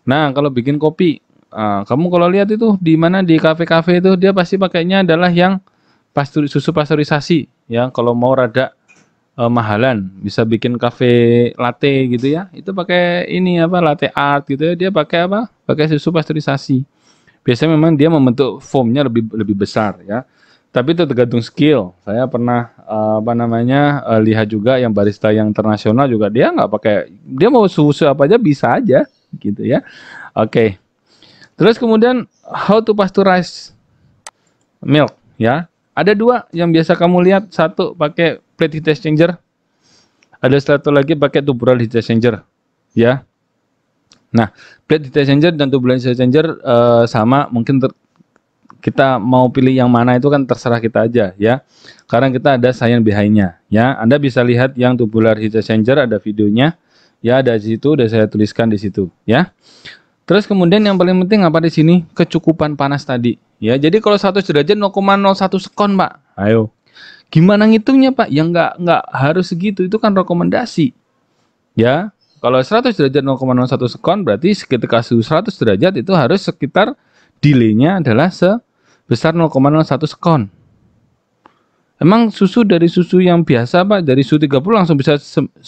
Nah, kalau bikin kopi, kamu kalau lihat itu di mana di kafe-kafe itu dia pasti pakainya adalah yang susu pasteurisasi ya. Kalau mau rada mahalan bisa bikin cafe latte gitu ya, itu pakai ini apa, latte art gitu ya, dia pakai apa, pakai susu pasteurisasi. Biasanya memang dia membentuk foamnya lebih besar ya, tapi itu tergantung skill. Saya pernah apa namanya lihat juga yang barista yang internasional juga dia nggak pakai, dia mau susu apa aja bisa aja gitu ya. Oke. Terus kemudian how to pasteurize milk ya. Ada dua yang biasa kamu lihat, satu pakai plate heat exchanger, ada satu lagi pakai tubular heat exchanger, ya. Nah, plate heat exchanger dan tubular heat exchanger sama, mungkin kita mau pilih yang mana itu kan terserah kita aja, ya. Karena kita ada science behind-nya, ya. Anda bisa lihat yang tubular heat exchanger ada videonya, ya, ada di situ, udah saya tuliskan di situ, ya. Terus kemudian yang paling penting apa di sini? Kecukupan panas tadi. Ya, jadi kalau 100 derajat 0,01 sekon, Pak. Ayo. Gimana ngitungnya, Pak? Ya nggak harus segitu, itu kan rekomendasi. Ya. Kalau 100 derajat 0,01 sekon berarti ketika suhu 100 derajat itu harus sekitar delay-nya adalah sebesar 0,01 sekon. Emang susu dari susu yang biasa Pak, dari suhu 30 langsung bisa 100.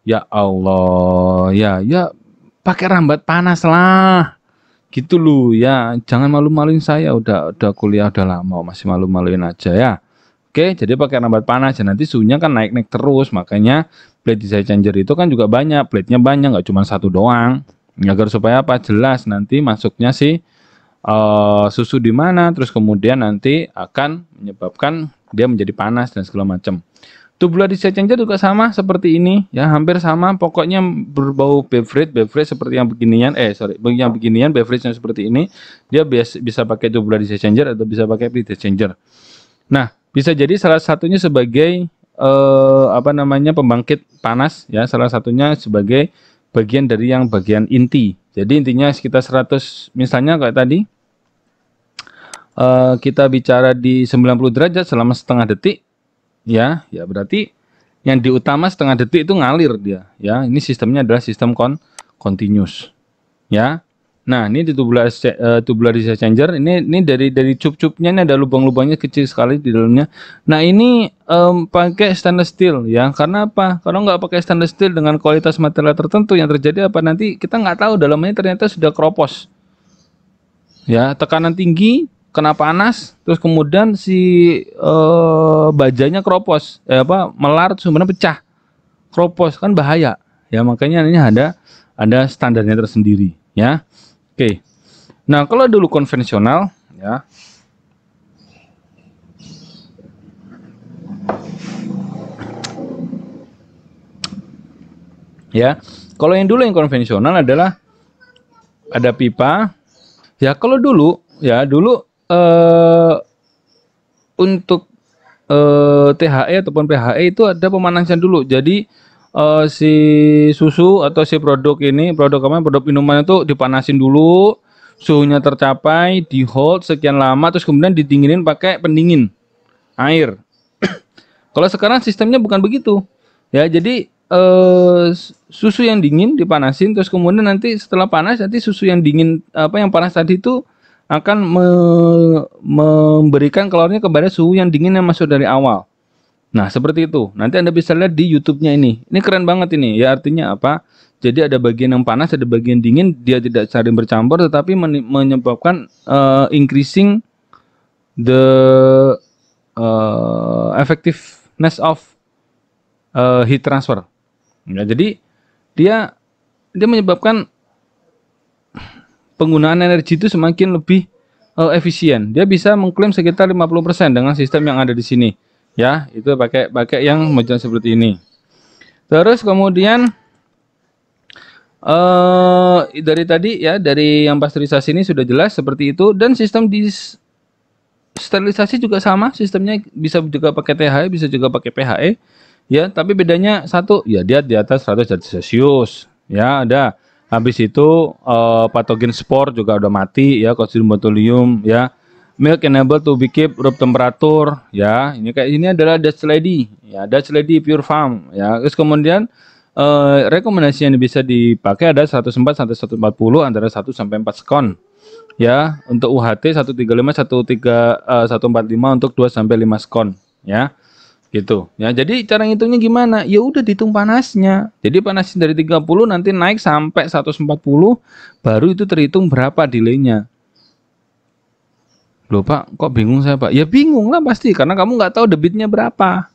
Ya Allah, ya pakai rambat panas lah. Gitu loh ya, jangan malu-maluin saya, udah kuliah udah lama masih malu-maluin aja ya. Oke, jadi pakai rambat panas ya, nanti suhunya kan naik-naik terus, makanya blade design changer itu kan juga banyak, blade-nya banyak, nggak cuma satu doang. Agar supaya apa? Jelas nanti masuknya sih susu di mana, terus kemudian nanti akan menyebabkan dia menjadi panas dan segala macam. Tubular design changer juga sama seperti ini ya, hampir sama, pokoknya berbau beverage seperti yang beginian, yang beginian beverage yang seperti ini, dia bisa pakai tubular design changer atau bisa pakai bleed design changer. Nah, bisa jadi salah satunya sebagai apa namanya, pembangkit panas ya, salah satunya sebagai bagian dari yang bagian inti. Jadi intinya sekitar 100, misalnya kayak tadi kita bicara di 90 derajat selama setengah detik ya berarti yang di utama setengah detik itu ngalir dia ya. Ini sistemnya adalah sistem continuous ya. Nah, ini di tubular design changer ini dari cup-cupnya ini ada lubang-lubangnya kecil sekali di dalamnya. Nah, ini pakai stainless steel ya. Karena apa? Kalau nggak pakai stainless steel dengan kualitas material tertentu, yang terjadi apa, nanti kita nggak tahu dalamnya ternyata sudah keropos. Ya, tekanan tinggi, kena panas, terus kemudian si bajanya keropos, melar, sumbernya pecah, keropos, kan bahaya. Ya, makanya ini ada standarnya tersendiri ya. Oke. Nah, kalau dulu konvensional ya. Ya, kalau yang dulu yang konvensional adalah ada pipa. Ya, kalau dulu untuk THE ataupun PHE itu ada pemanasan dulu. Jadi si susu atau si produk minuman itu dipanasin dulu, suhunya tercapai, di hold sekian lama, terus kemudian didinginin pakai pendingin air. Kalau sekarang sistemnya bukan begitu ya. Jadi susu yang dingin dipanasin, terus kemudian nanti setelah panas, nanti susu yang dingin yang panas tadi itu akan memberikan kalorinya kepada suhu yang dingin yang masuk dari awal. Nah, seperti itu. Nanti Anda bisa lihat di YouTube-nya ini. Ini keren banget ini. Ya, artinya apa? Jadi ada bagian yang panas, ada bagian dingin. Dia tidak saling bercampur, tetapi menyebabkan increasing the effectiveness of heat transfer. Ya, jadi dia menyebabkan penggunaan energi itu semakin lebih efisien. Dia bisa mengklaim sekitar 50% dengan sistem yang ada di sini. Ya, itu pakai yang model seperti ini. Terus kemudian dari tadi ya, dari yang pasteurisasi ini sudah jelas seperti itu, dan sistem di sterilisasi juga sama, sistemnya bisa juga pakai THE, bisa juga pakai PHE. Ya, tapi bedanya satu, ya dia di atas 100 derajat Celcius. Ya, ada. Habis itu patogen spore juga udah mati ya, Clostridium botulinum ya. Milk enable to be keep room temperatur ya. Ini kayak ini adalah Dutch Lady ya, Dutch Lady Pure Farm ya. Terus kemudian rekomendasi yang bisa dipakai ada 104 sampai 140 antara 1 sampai 4 skon ya. Untuk UHT 135 145 untuk 2 sampai 5 skon ya. Gitu ya. Jadi cara ngitungnya gimana? Ya udah dihitung panasnya. Jadi panasnya dari 30 nanti naik sampai 140, baru itu terhitung berapa delaynya. Loh Pak, kok bingung saya Pak? Ya bingung lah pasti, karena kamu nggak tahu debitnya berapa.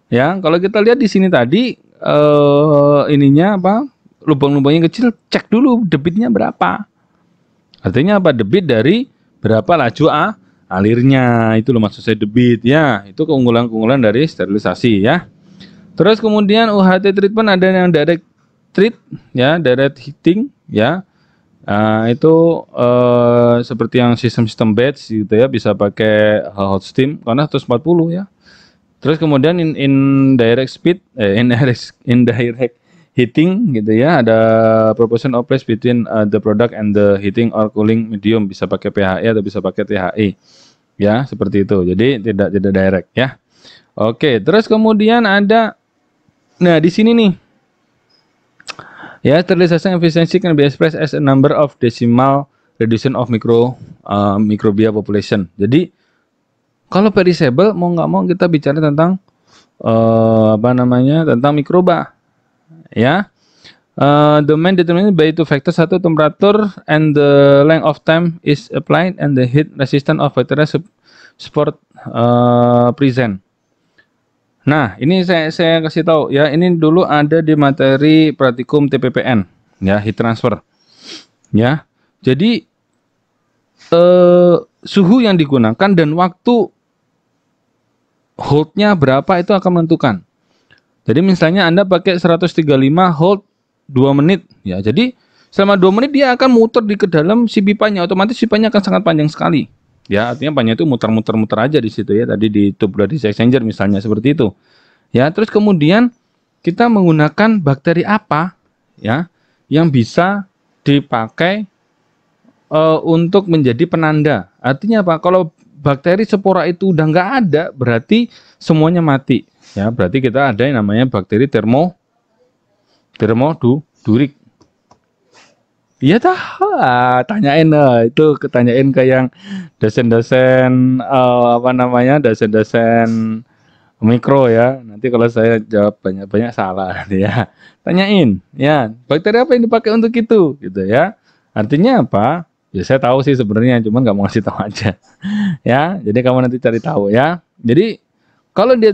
Ya, kalau kita lihat di sini tadi ininya apa? Lubang-lubangnya kecil, cek dulu debitnya berapa. Artinya apa? Debit dari berapa laju alirnya, itu loh maksud saya debit ya. Itu keunggulan-keunggulan dari sterilisasi ya. Terus kemudian UHT treatment ada yang direct treat ya, direct heating ya. Itu seperti yang sistem-sistem batch gitu ya, bisa pakai hot steam karena 140 ya. Terus kemudian indirect heating gitu ya, ada proportion of place between the product and the heating or cooling medium, bisa pakai PHE atau bisa pakai THE ya, seperti itu. Jadi tidak direct ya. Oke, terus kemudian ada, nah di sini nih Ya, sterilization efficiency can be expressed as a number of decimal reduction of microbia population. Jadi kalau perishable mau nggak mau kita bicara tentang tentang mikroba, ya. The main determinant by two factors, satu temperature and the length of time is applied and the heat resistance of bacteria support present. Nah, ini saya kasih tahu ya, ini dulu ada di materi praktikum TPPN ya, heat transfer. Ya. Jadi suhu yang digunakan dan waktu hold-nya berapa itu akan menentukan. Jadi misalnya Anda pakai 135 hold 2 menit ya. Jadi selama 2 menit dia akan muter ke dalam si pipanya, otomatis pipanya akan sangat panjang sekali. Ya, artinya panjang itu muter-muter aja di situ ya. Tadi di tube radius exchanger misalnya seperti itu. Ya, terus kemudian kita menggunakan bakteri apa ya yang bisa dipakai untuk menjadi penanda. Artinya apa? Kalau bakteri spora itu udah nggak ada, berarti semuanya mati. Ya, berarti kita ada yang namanya bakteri thermodurik. Iya tanyain itu ketanyain ke yang dosen-dosen dosen-dosen mikro ya. Nanti kalau saya jawab banyak-banyak salah nanti ya. Tanyain, ya, bakteri apa yang dipakai untuk itu gitu ya. Artinya apa? Ya saya tahu sih sebenarnya, cuman nggak mau ngasih tahu aja. Ya, jadi kamu nanti cari tahu ya. Jadi kalau dia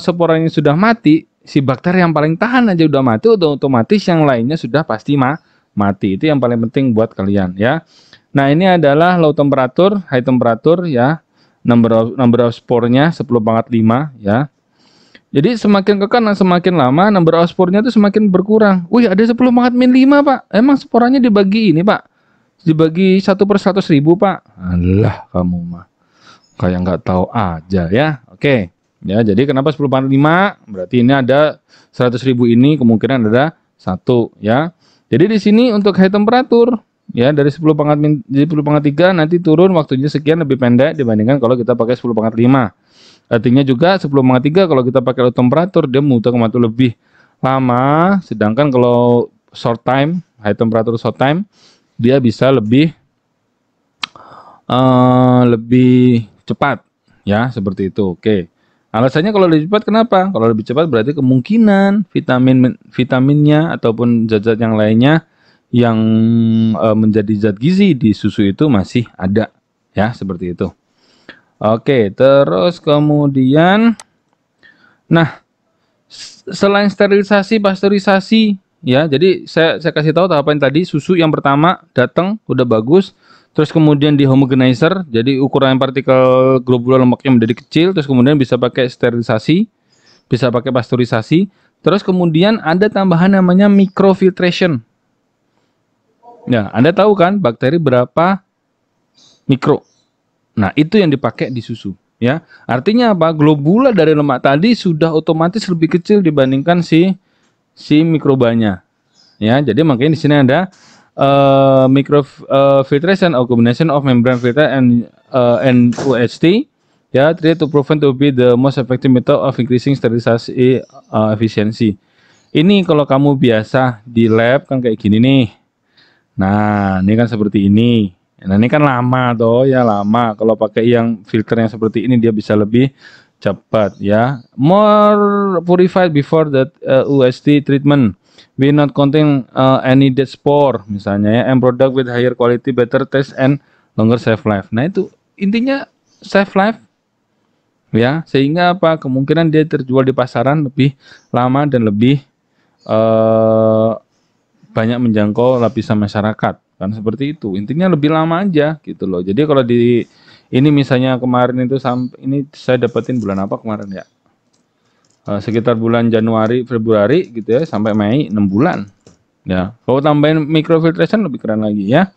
sporanya sudah mati, si bakteri yang paling tahan aja udah mati, otomatis yang lainnya sudah pasti mati. Itu yang paling penting buat kalian ya. Nah, ini adalah low temperature, high temperature ya. Number of spornya 10⁻⁵ ya. Jadi semakin ke kanan semakin lama number of spornya itu semakin berkurang. Wih, ada 10⁻⁵, Pak. Emang sporanya dibagi ini, Pak? Dibagi 1/100.000, Pak. Alah, kamu mah kayak nggak tahu aja ya. Oke. Ya, jadi kenapa 10/5? Berarti ini ada 100.000 ini kemungkinan ada 1 ya. Jadi di sini untuk high temperature ya dari 10⁻3 nanti turun waktunya sekian lebih pendek dibandingkan kalau kita pakai 10⁻5. Artinya juga 10⁻3 kalau kita pakai low temperature dia muter waktu lebih lama, sedangkan kalau short time, high temperature short time dia bisa lebih cepat ya, seperti itu. Oke. Alasannya kalau lebih cepat kenapa? Kalau lebih cepat berarti kemungkinan vitaminnya ataupun zat-zat yang lainnya yang menjadi zat gizi di susu itu masih ada ya, seperti itu. Oke, terus kemudian nah, selain sterilisasi, pasteurisasi ya, jadi saya kasih tahu tahapan tadi. Susu yang pertama datang udah bagus. Terus kemudian di homogenizer, jadi ukuran partikel globular lemaknya menjadi kecil, terus kemudian bisa pakai sterilisasi, bisa pakai pasteurisasi. Terus kemudian ada tambahan namanya microfiltration. Ya, Anda tahu kan bakteri berapa mikro? Nah, itu yang dipakai di susu. Ya, artinya apa? Globula dari lemak tadi sudah otomatis lebih kecil dibandingkan si mikrobanya. Ya, jadi makanya di sini ada microfiltration or combination of membrane filter and UHT ya, try to proven to be the most effective method of increasing sterilisasi efficiency. Ini kalau kamu biasa di lab kan kayak gini nih. Nah, ini kan seperti ini. Nah, ini kan lama toh ya, lama. Kalau pakai yang filter yang seperti ini dia bisa lebih cepat ya. More purified before that UHT treatment. We not contain any dead spore misalnya ya, and product with higher quality, better taste and longer shelf life. Nah, itu intinya shelf life ya, sehingga apa? Kemungkinan dia terjual di pasaran lebih lama dan lebih banyak menjangkau lapisan masyarakat. Kan seperti itu. Intinya lebih lama aja gitu loh. Jadi kalau di ini misalnya kemarin itu sampai ini saya dapetin bulan apa kemarin ya? Sekitar bulan Januari, Februari gitu ya, sampai Mei 6 bulan. Ya, kalau tambahin microfiltration lebih keren lagi ya.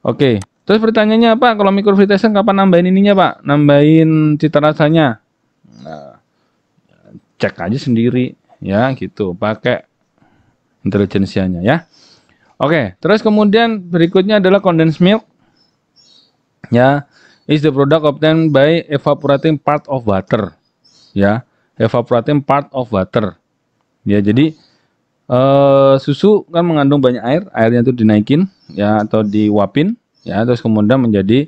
Oke, terus pertanyaannya apa? Kalau microfiltration kapan nambahin ininya, Pak? Nambahin cita rasanya? Nah, cek aja sendiri ya gitu, pakai intelijensianya ya. Oke, terus kemudian berikutnya adalah condensed milk. Ya, is the product obtained by evaporating part of water. Ya. Evaporating part of water. Ya, jadi Susu kan mengandung banyak air, airnya itu dinaikin ya atau diuapin ya, terus kemudian menjadi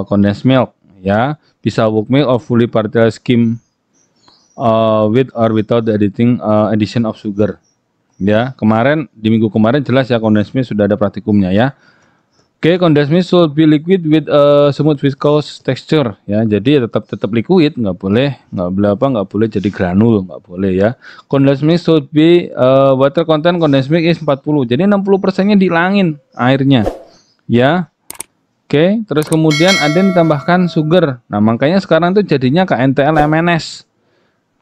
condensed milk ya, bisa bulk milk or fully partial skim with or without the addition of sugar. Ya, kemarin di minggu kemarin jelas ya condensed milk sudah ada praktikumnya ya. Oke, condensed milk should be liquid with a smooth viscous texture ya. Jadi tetap liquid, nggak boleh jadi granul, nggak boleh ya. Condensed milk should be water content condensed milk is 40. Jadi 60%-nya dihilangin airnya. Ya. Oke, terus kemudian ada yang ditambahkan sugar. Nah, makanya sekarang tuh jadinya KNTL MNS.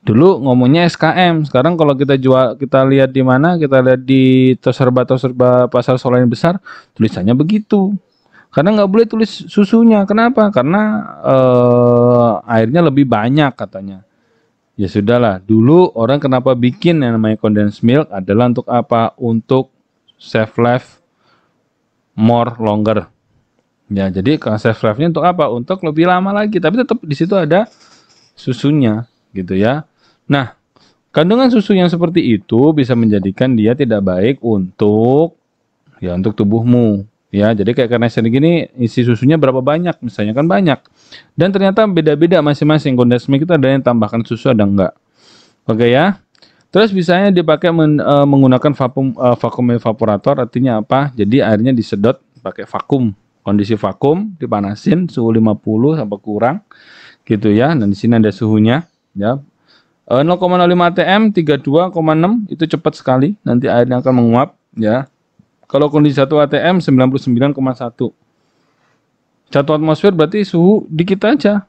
Dulu ngomongnya SKM. Sekarang kalau kita jual, kita lihat di mana? Kita lihat di toserba pasar Solo besar, tulisannya begitu. Karena nggak boleh tulis susunya. Kenapa? Karena airnya lebih banyak katanya. Ya sudahlah. Dulu orang kenapa bikin yang namanya condensed milk adalah untuk apa? Untuk save life more longer. Ya, jadi save life-nya untuk apa? Untuk lebih lama lagi. Tapi tetap di situ ada susunya, gitu ya. Nah, kandungan susu yang seperti itu bisa menjadikan dia tidak baik untuk tubuhmu. Ya, jadi kayak Carnation gini isi susunya berapa banyak? Misalnya kan banyak. Dan ternyata beda-beda masing-masing. Condensed milk itu ada yang tambahkan susu ada enggak. Oke ya. Terus bisanya dipakai menggunakan vakum evaporator, artinya apa? Jadi airnya disedot pakai vakum. Kondisi vakum, dipanasin suhu 50 sampai kurang gitu ya. Dan di sini ada suhunya ya. 0,05 atm 32,6 itu cepat sekali, nanti airnya akan menguap ya. Kalau kondisi 1 atm 99,1. 1 atmosfer berarti suhu dikit aja.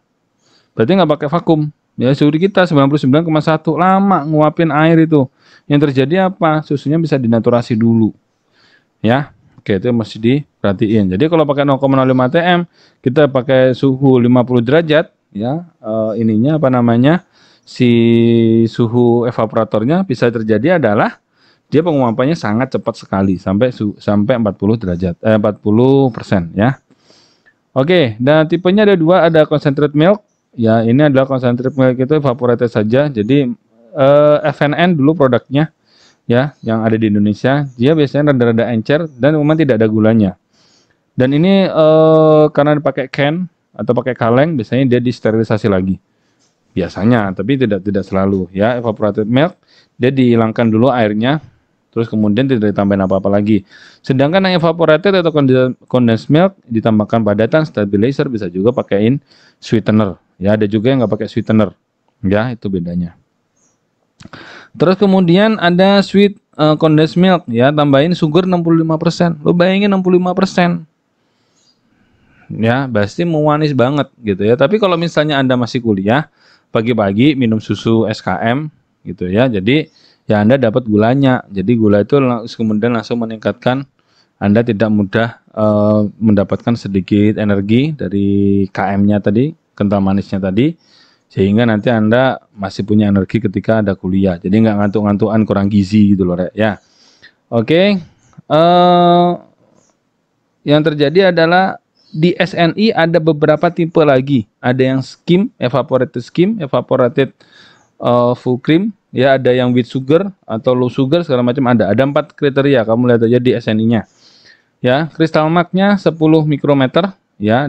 Berarti nggak pakai vakum. Ya, suhu di kita 99,1, lama nguapin air itu. Yang terjadi apa? Susunya bisa dinaturasi dulu. Ya. Oke, itu mesti diperhatiin. Jadi kalau pakai 0,05 atm, kita pakai suhu 50 derajat ya, ininya apa namanya? Si suhu evaporatornya bisa terjadi adalah dia penguapannya sangat cepat sekali sampai 40 derajat 40% ya. Oke, dan tipenya ada dua, ada concentrate milk ya, ini adalah concentrate milk itu evaporated saja. Jadi FNN dulu produknya ya yang ada di Indonesia, dia biasanya rada-rada encer dan memang tidak ada gulanya. Dan ini karena dipakai can atau pakai kaleng, biasanya dia disterilisasi lagi. Biasanya, tapi tidak selalu ya. Evaporated milk dia dihilangkan dulu airnya, terus kemudian tidak ditambahin apa-apa lagi. Sedangkan yang evaporated atau condensed milk ditambahkan padatan, stabilizer, bisa juga pakaiin sweetener ya. Ada juga yang nggak pakai sweetener ya, itu bedanya. Terus kemudian ada sweet condensed milk ya, tambahin sugar 65%. Lo bayangin 65%. Ya, pasti manis banget gitu ya. Tapi kalau misalnya Anda masih kuliah, pagi-pagi minum susu SKM gitu ya. Jadi ya Anda dapat gulanya. Jadi gula itu kemudian langsung meningkatkan, Anda tidak mudah mendapatkan sedikit energi dari KM-nya tadi, kental manisnya tadi, sehingga nanti Anda masih punya energi ketika ada kuliah. Jadi nggak ngantuk-ngantukan kurang gizi gitu loh, Rek, ya. Oke. Yang terjadi adalah di SNI ada beberapa tipe lagi. Ada yang skim, evaporated full cream, ya, ada yang with sugar atau low sugar segala macam ada. Ada 4 kriteria, kamu lihat aja di SNI-nya. Ya, kristal marknya 10 mikrometer, ya,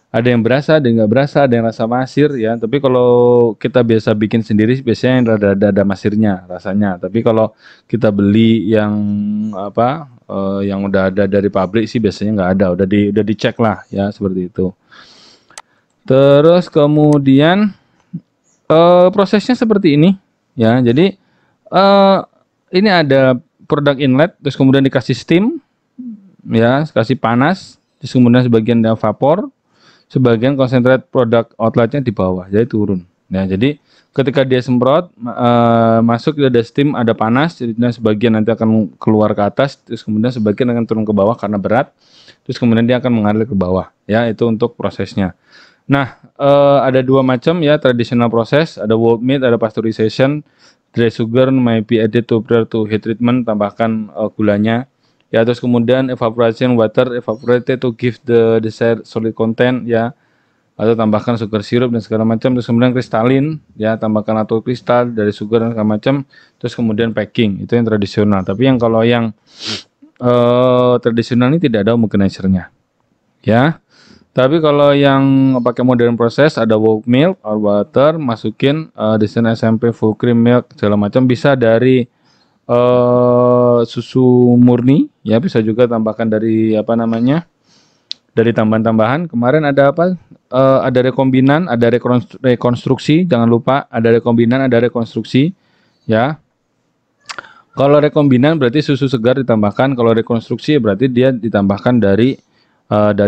ada yang berasa, ada yang nggak berasa, ada yang rasa masir ya. Tapi kalau kita biasa bikin sendiri biasanya yang ada masirnya rasanya. Tapi kalau kita beli yang apa yang udah ada dari pabrik sih biasanya nggak ada, udah dicek lah ya, seperti itu. Terus kemudian prosesnya seperti ini ya. Jadi ini ada produk inlet, terus kemudian dikasih steam ya, kasih panas, terus kemudian sebagian ada vapor, sebagian concentrate produk outletnya di bawah, jadi turun. Nah, jadi ketika dia semprot masuk ada steam, ada panas, jadi sebagian nanti akan keluar ke atas, terus kemudian sebagian akan turun ke bawah karena berat, terus kemudian dia akan mengalir ke bawah. Ya, itu untuk prosesnya. Nah, ada dua macam ya traditional proses, ada whole milk, ada pasteurization, dry sugar may be added to prior to heat treatment, tambahkan gulanya. Ya, terus kemudian evaporation water evaporated to give the desired solid content ya. atau tambahkan sugar sirup dan segala macam, terus kemudian kristalin ya, tambahkan atau kristal dari sugar dan segala macam, terus kemudian packing, itu yang tradisional. Tapi yang kalau yang tradisional ini tidak ada homogenizer-nya ya. Tapi kalau yang pakai modern proses ada whole milk or butter, masukin desain SMP full cream milk segala macam, bisa dari susu murni ya, bisa juga tambahkan dari apa namanya, dari tambahan-tambahan. Kemarin ada apa, ada rekombinan, ada rekonstruksi, jangan lupa ada rekombinan, ada rekonstruksi ya. Kalau rekombinan berarti susu segar ditambahkan, kalau rekonstruksi berarti dia ditambahkan dari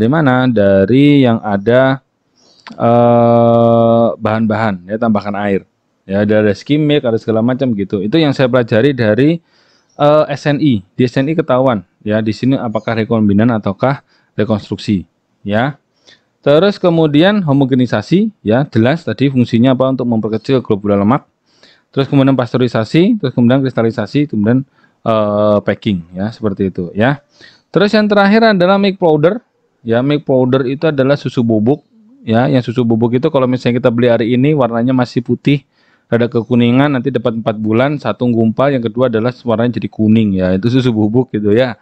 mana, dari yang ada bahan-bahan ya, tambahkan air ya, ada skim milk, ada segala macam gitu. Itu yang saya pelajari dari SNI. Di SNI ketahuan ya di sini apakah rekombinan ataukah rekonstruksi ya. Terus kemudian homogenisasi ya, jelas tadi fungsinya apa, untuk memperkecil globula lemak. Terus kemudian pasteurisasi, terus kemudian kristalisasi, kemudian packing ya, seperti itu ya. Terus yang terakhir adalah milk powder ya. Milk powder itu adalah susu bubuk ya. Yang susu bubuk itu kalau misalnya kita beli hari ini warnanya masih putih, ada kekuningan, nanti dapat 4 bulan satu gumpal, yang kedua adalah warnanya jadi kuning ya, itu susu bubuk gitu ya.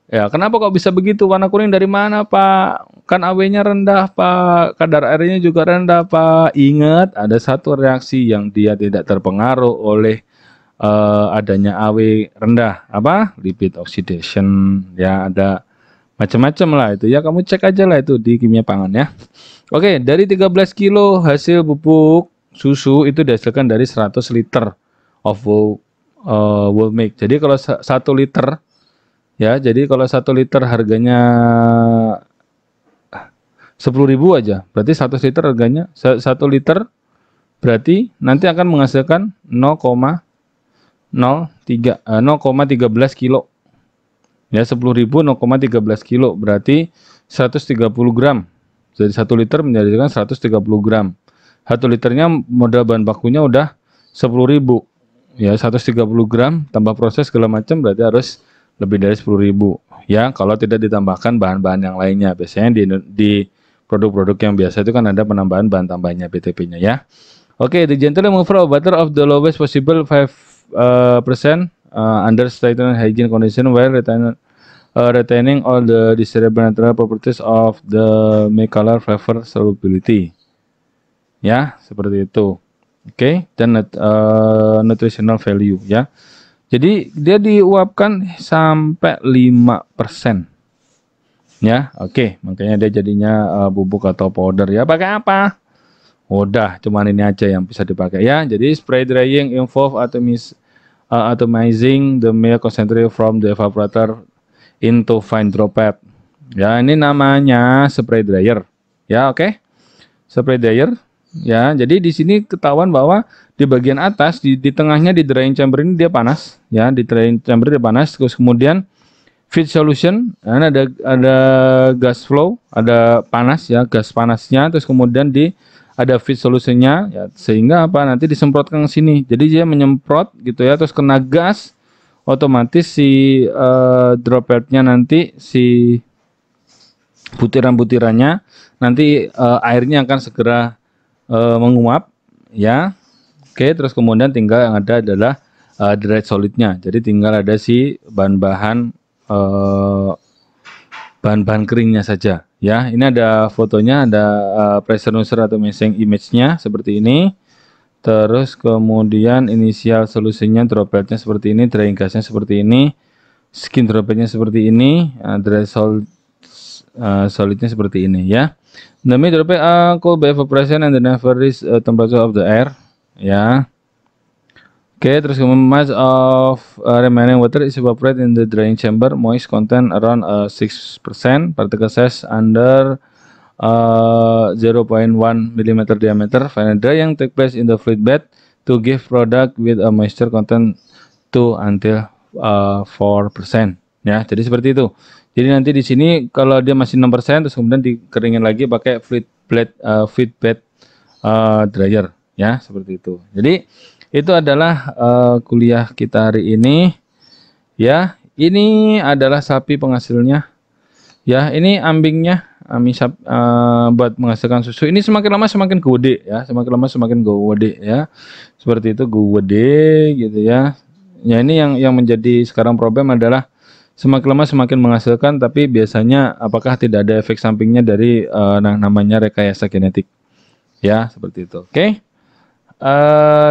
Ya, kenapa kok bisa begitu? Warna kuning dari mana, Pak? Kan AW-nya rendah, Pak. Kadar airnya juga rendah, Pak. Ingat, ada satu reaksi yang dia tidak terpengaruh oleh adanya AW rendah. Apa? Lipid oxidation. Ya, ada macam-macam lah itu. Ya, kamu cek aja lah itu di kimia pangan ya. Oke, dari 13 kilo hasil bubuk susu itu dihasilkan dari 100 liter of whole milk. Jadi kalau 1 liter ya, jadi kalau 1 liter harganya 10.000 aja, berarti 100 liter harganya 1 liter berarti nanti akan menghasilkan 0,13 kilo ya. 10.000 0,13 kilo berarti 130 gram. Jadi 1 liter menjadikan 130 gram. 1 liternya modal bahan bakunya udah 10.000 ya, 130 gram tambah proses segala macam berarti harus lebih dari 10.000 ya, kalau tidak ditambahkan bahan-bahan yang lainnya. Biasanya di produk-produk yang biasa itu kan ada penambahan bahan tambahnya, BTP-nya ya. Oke, the gentle remover of butter of the lowest possible 5% under statement hygiene condition while retaining all the desirable natural properties of the milk color, flavor, solubility ya, seperti itu. Oke, dan nutritional value ya. Jadi dia diuapkan sampai 5% ya. Oke, makanya dia jadinya bubuk atau powder ya. Pakai apa? Udah, cuman ini aja yang bisa dipakai ya. Jadi spray drying involve atomizing the milk concentrate from the evaporator into fine droplet. Ya, ini namanya spray dryer. Ya, oke. Spray dryer ya. Jadi di sini ketahuan bahwa di bagian atas, di tengahnya, di drying chamber ini dia panas ya, di drying chamber dia panas. Terus kemudian feed solution, nah, ada gas flow, ada panas ya, gas panasnya. Terus kemudian ada feed solutionnya ya, sehingga apa, nanti disemprotkan ke sini. Jadi dia menyemprot gitu ya, terus kena gas, otomatis si dropletnya nanti, si butiran-butirannya nanti airnya akan segera menguap ya. Oke, terus kemudian tinggal yang ada adalah dried solidnya. Jadi tinggal ada si bahan-bahan keringnya saja ya. Ini ada fotonya, ada pressure nozzle atau measuring image-nya seperti ini. Terus kemudian initial solusinya, dropletnya seperti ini, drying gasnya seperti ini, skin dropletnya seperti ini, dry solidnya seperti ini ya. The milk droplet cooled by evaporation and the average temperature of the air ya. Oke, terus kemudian much of remaining water is evaporated in the drying chamber. Moist content around 6%. Particle size under 0.1 mm diameter. Final drying take place in the fluid bed to give product with a moisture content 2 until 4% ya. Jadi seperti itu. Jadi nanti di sini kalau dia masih 6%, terus kemudian dikeringin lagi pakai fluid bed dryer ya, seperti itu. Jadi itu adalah kuliah kita hari ini ya. Ini adalah sapi penghasilnya ya. Ini ambingnya buat menghasilkan susu ini semakin lama semakin gede ya, semakin lama semakin gede ya. Seperti itu gede gitu ya. Ya ini yang menjadi sekarang problem adalah semakin lama semakin menghasilkan, tapi biasanya apakah tidak ada efek sampingnya dari namanya rekayasa genetik ya, seperti itu. Oke.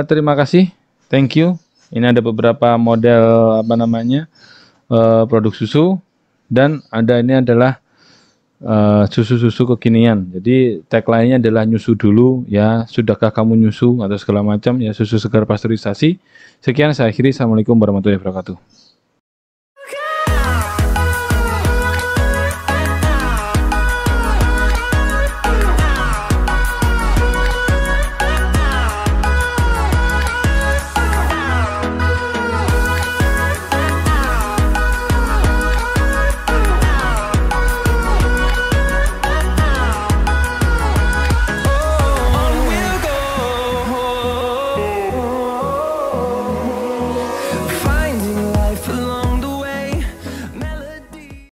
Terima kasih. Thank you. Ini ada beberapa model produk susu, dan ini adalah susu-susu kekinian. Jadi tagline-nya adalah nyusu dulu ya, sudahkah kamu nyusu atau segala macam ya, susu segar pasteurisasi. Sekian, saya akhiri. Assalamualaikum warahmatullahi wabarakatuh.